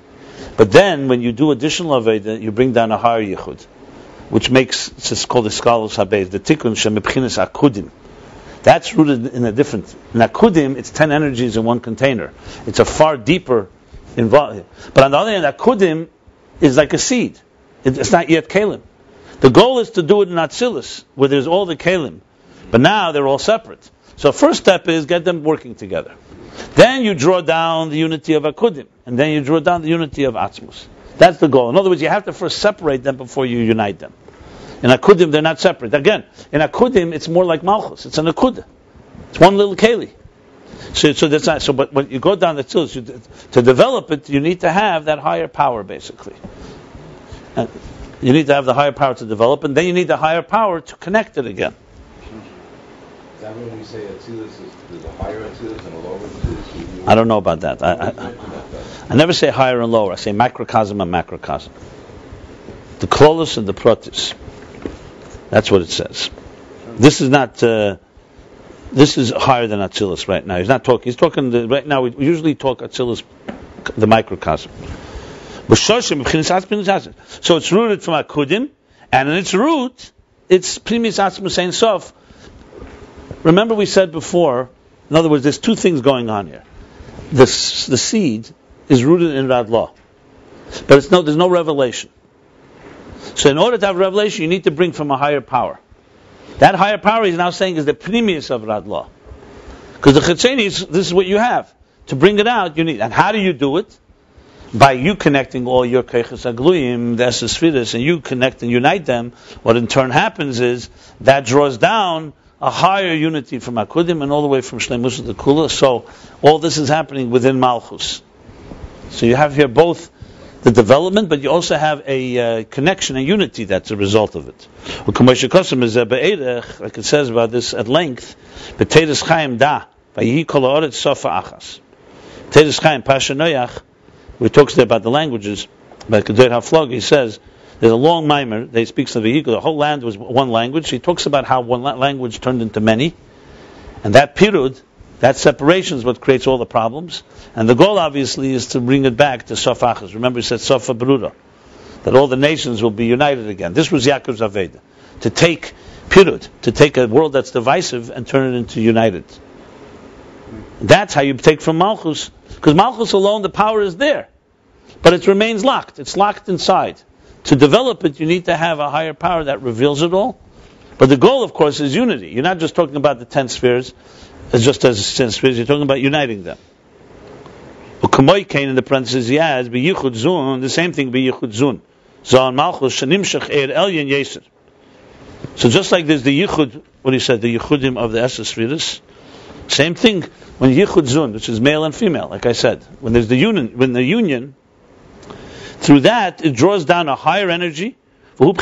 But then, when you do additional Aveda, you bring down a higher Yichud, which makes, it's called the Skalus HaBeis, the Tikkun Shemibchinas Akudim. That's rooted in a different. In Akudim, it's 10 energies in one container. It's a far deeper involvement. But on the other hand, Akudim is like a seed. It's not yet Kalim. The goal is to do it in Atzilus, where there's all the Kalim. But now they're all separate. So first step is get them working together. Then you draw down the unity of Akudim. and then you draw down the unity of Atzmus. That's the goal. In other words, you have to first separate them before you unite them. In Akudim, they're not separate. Again, in Akudim, it's more like Malchus. It's a nekudah. It's one little keli. So that's not. So, but when you go down the tzilus, to develop it, you need to have that higher power, basically. And you need to have the higher power to develop, and then you need the higher power to connect it again. Is that when we say Atzilus there's a higher Atzilus and a lower Atzilus? I don't know about that. I never say higher and lower. I say microcosm and macrocosm. The klolos and the protis. That's what it says. This is not. This is higher than Atzilus right now. He's not talking. He's talking right now. We usually talk Atzilus, the microcosm. So it's rooted from Akudim, and in its root, it's Primis Atzmus Ein Sof. Remember we said before, in other words, there's two things going on here. The seed is rooted in radlo, but there's no revelation. So in order to have revelation, you need to bring from a higher power. That higher power he's now saying is the Primis of radlo. Because the Chetzenis, this is what you have. To bring it out, you need. And how do you do it? By you connecting all your keiches agluyim, the esesfiris, and you connect and unite them, what in turn happens is that draws down a higher unity from Akudim and all the way from Shleimus to Kula. So all this is happening within Malchus. So you have here both the development, but you also have a connection, a unity that's a result of it. Like it says about this at length, B'teiris Chaim da, Vayihi kol ha'oretz sofa achas. B'teiris Chaim Pashanoyach. We talk there about the languages. By Kedei HaFlog, he says there's a long mimer that he speaks of the whole land was one language. He talks about how one language turned into many, and that pirud, that separation, is what creates all the problems. And the goal, obviously, is to bring it back to Sof Achas. Remember, he said Sofa Bruda, that all the nations will be united again. This was Yaakov's Aveda, to take pirud, to take a world that's divisive and turn it into united. That's how you take from Malchus. Because Malchus alone, the power is there. But it remains locked. It's locked inside. To develop it, you need to have a higher power that reveals it all. But the goal, of course, is unity. You're not just talking about the 10 spheres, just as 10 spheres, you're talking about uniting them. In the parentheses, he adds, the same thing, Yichud Zun. Zon Malchus, Shanimshach Eir Elyon Yeser. So just like there's the Yichud, what he said, the Yichudim of the Esses Spheres, same thing when Yichud Zun, which is male and female, like I said, when there's the union, through that it draws down a higher energy. Yeah.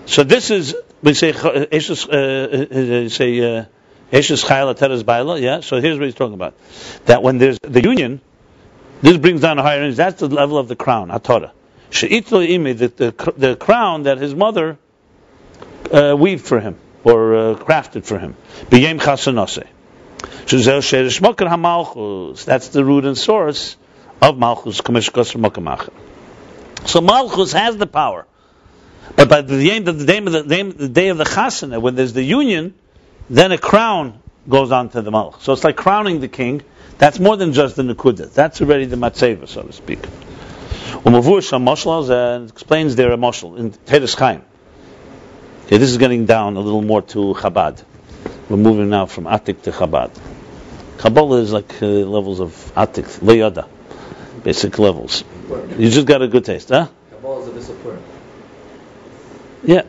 So this is we say Eshes Chayla Teres Baila. Yeah. So here's what he's talking about: that when there's the union, this brings down a higher energy. That's the level of the crown, Atorah. The crown that his mother weaved for him or crafted for him. That's the root and source of Malchus. So Malchus has the power, but by the end of the day of the Chasana, when there's the union, then a crown goes on to the Malchus. So it's like crowning the king. That's more than just the nekudah. That's already the matzeivah, so to speak. And explains there a mashal in Teres Chaim. Okay, this is getting down a little more to Chabad. We're moving now from Atik to Chabad. Kabbalah is like levels of Atik, Le'yada, basic levels. You just got a good taste, huh? Kabbalah is a discipline. Yeah.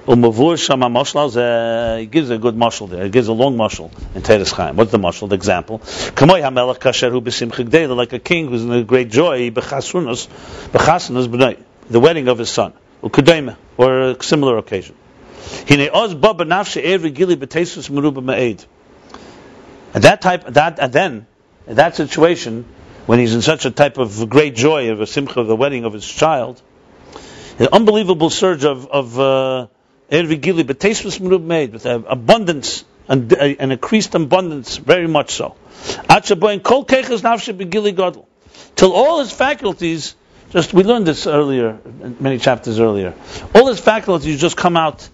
He gives a good mashal there. He gives a long mashal in Teres Chaim. What's the mashal? The example. Like a king who's in a great joy, the wedding of his son, or a similar occasion. At that situation, when he's in such a type of great joy of a simcha of the wedding of his child, an unbelievable surge of with abundance and increased abundance, very much so. Till all his faculties, we learned this earlier, many chapters earlier, all his faculties just come out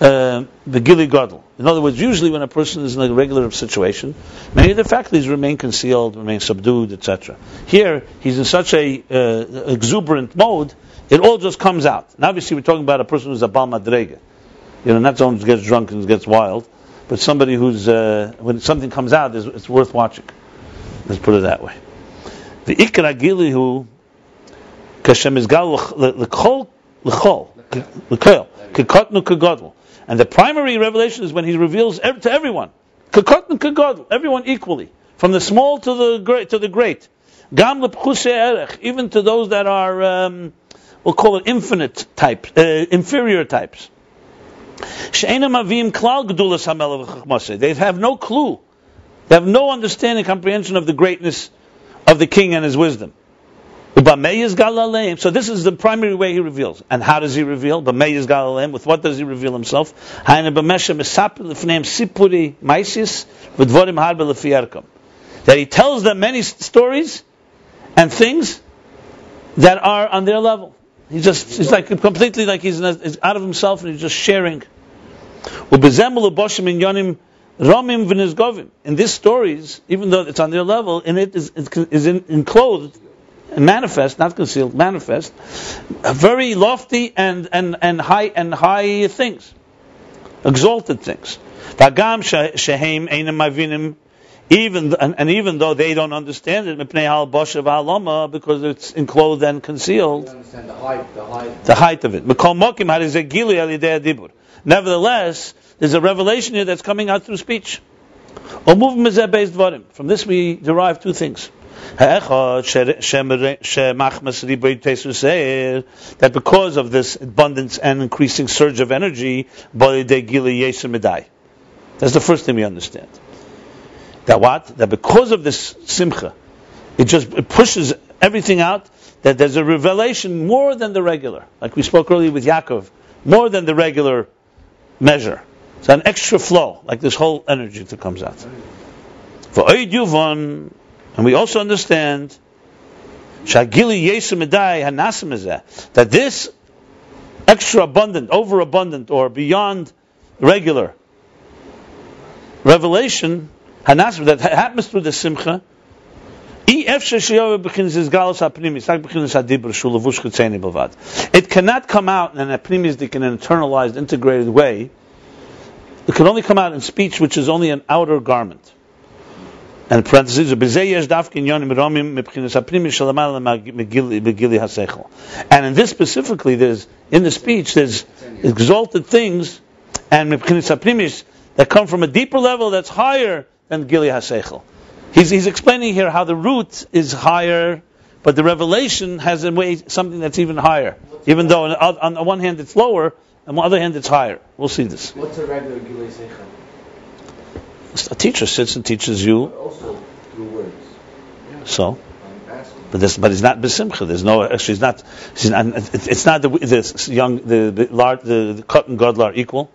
the gili gadol. In other words, usually when a person is in a regular situation, many of the faculties remain concealed, remain subdued, etc. Here, he's in such a exuberant mode, it all just comes out. And obviously we're talking about a person who's a Bal Madrega. not someone who gets drunk and gets wild, but somebody who's when something comes out, it's worth watching. Let's put it that way. The ikra gilihu kashem izgal l'chol kekotnu kegodl, and the primary revelation is when he reveals to everyone, kekotnu kegodl, everyone equally, from the small to the great. Gam lepchusei erech, even to those that are we'll call it infinite types, inferior types. She'enam avim klal gedulas hamelech v'chachmaseh. They have no clue. They have no understanding, comprehension of the greatness of the king and his wisdom. So this is the primary way he reveals. And how does he reveal? With what does he reveal himself? That he tells them many stories and things that are on their level. He's like completely like he's out of himself and he's just sharing. In these stories, even though it's on their level, in it is enclosed and manifest, not concealed, manifest, very lofty and high things, exalted things. Even though they don't understand it, because it's enclosed and concealed, understand the height of it. Nevertheless, there's a revelation here that's coming out through speech. From this we derive two things. That because of this abundance and increasing surge of energy, that's the first thing we understand. That what? That because of this simcha, it pushes everything out, that there's a revelation more than the regular. Like we spoke earlier with Yaakov, more than the regular measure. It's an extra flow, like this whole energy that comes out. And we also understand that this extra abundant, overabundant, or beyond regular revelation that happens through the simcha, it cannot come out in an apnimistic, an internalized, integrated way. It can only come out in speech, which is only an outer garment. And parentheses, and in this specifically, in the speech, there's exalted things and that come from a deeper level that's higher than Gili HaSeichel. He's explaining here how the root is higher, but the revelation has in way something that's even higher. Even though on the one hand it's lower, on the other hand it's higher. We'll see this. What's a regular Gili HaSeichel? A teacher sits and teaches you. But also through words. Yeah. So, but he's not besimcha. There's no. She's not. It's not the cut and gadol are equal.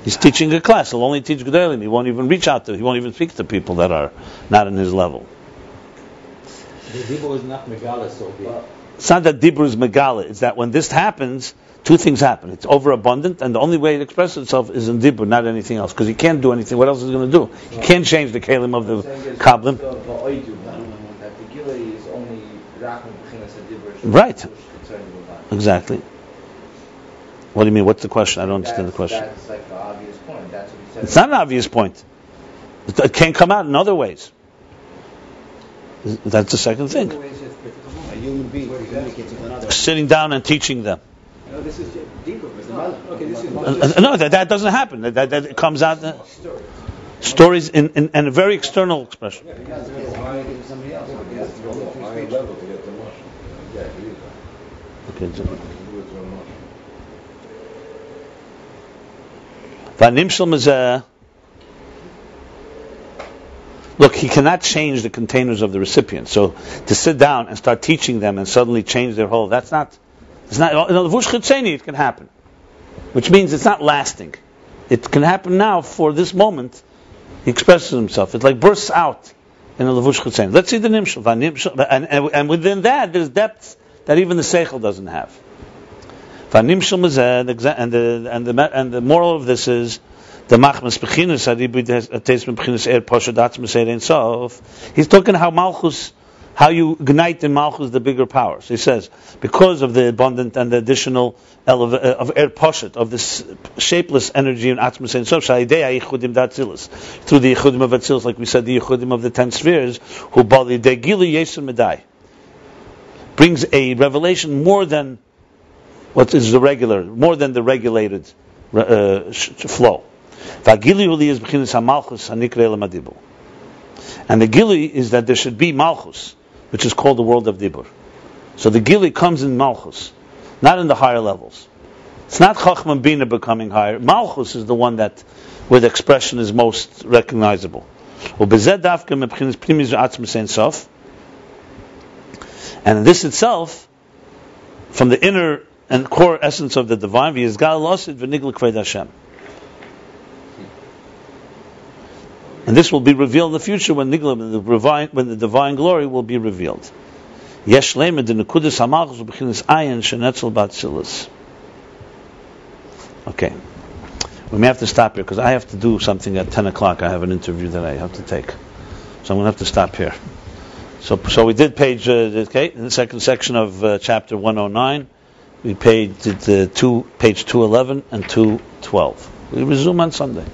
He's teaching a class. He'll only teach gedolim. He won't even reach out to. He won't even speak to people that are not in his level. The dibur is not megala, so it's not that dibur is megala. It's that when this happens, two things happen. It's overabundant, and the only way it expresses itself is in dibur, not anything else. Because he can't do anything. What else is he going to do? He can't change the kalim of the kablim. Right. Exactly. What do you mean? What's the question? I don't understand the question. That's like the obvious point. That's what he said. It's not an obvious point. It can't come out in other ways. That's the second thing. A human being communicates with another. Sitting down and teaching them. No, this is deeper. Okay, this is no, that doesn't happen. That comes out. Stories in a very external expression. Okay. Look, he cannot change the containers of the recipient. So to sit down and start teaching them and suddenly change their whole, it's not. In the Levush Chitzeni it can happen, which means it's not lasting. It can happen now for this moment. He expresses himself. It like bursts out in a Levush Chitzeni. Let's see the Nimshal. And within that, there's depths that even the Seichel doesn't have. And the moral of this is the Machmas Bechinas Haribud has a taste of Bechinas Poshadatz Meseir Ein Sof. He's talking how Malchus how you ignite in Malchus the bigger powers. He says, because of the abundant and the additional of Er Poshet, of this shapeless energy in Atzmus Ein Sof, through the Yichudim of Atzilus, like we said, the Yichudim of the 10 spheres, who Bali Degili Yesur Medai, brings a revelation more than what is the regular, more than the regulated flow. And the Gili is that there should be Malchus, which is called the world of Dibur. So the Gili comes in Malchus, not in the higher levels. It's not Chachma and Bina becoming higher. Malchus is the one that, where the expression is most recognizable. And in this itself, from the inner and core essence of the divine, and this will be revealed in the future when the divine glory will be revealed. Okay. We may have to stop here because I have to do something at 10 o'clock. I have an interview that I have to take. So I'm going to have to stop here. So we did page, in the second section of chapter 109, we did page 211 and 212. We resume on Sunday.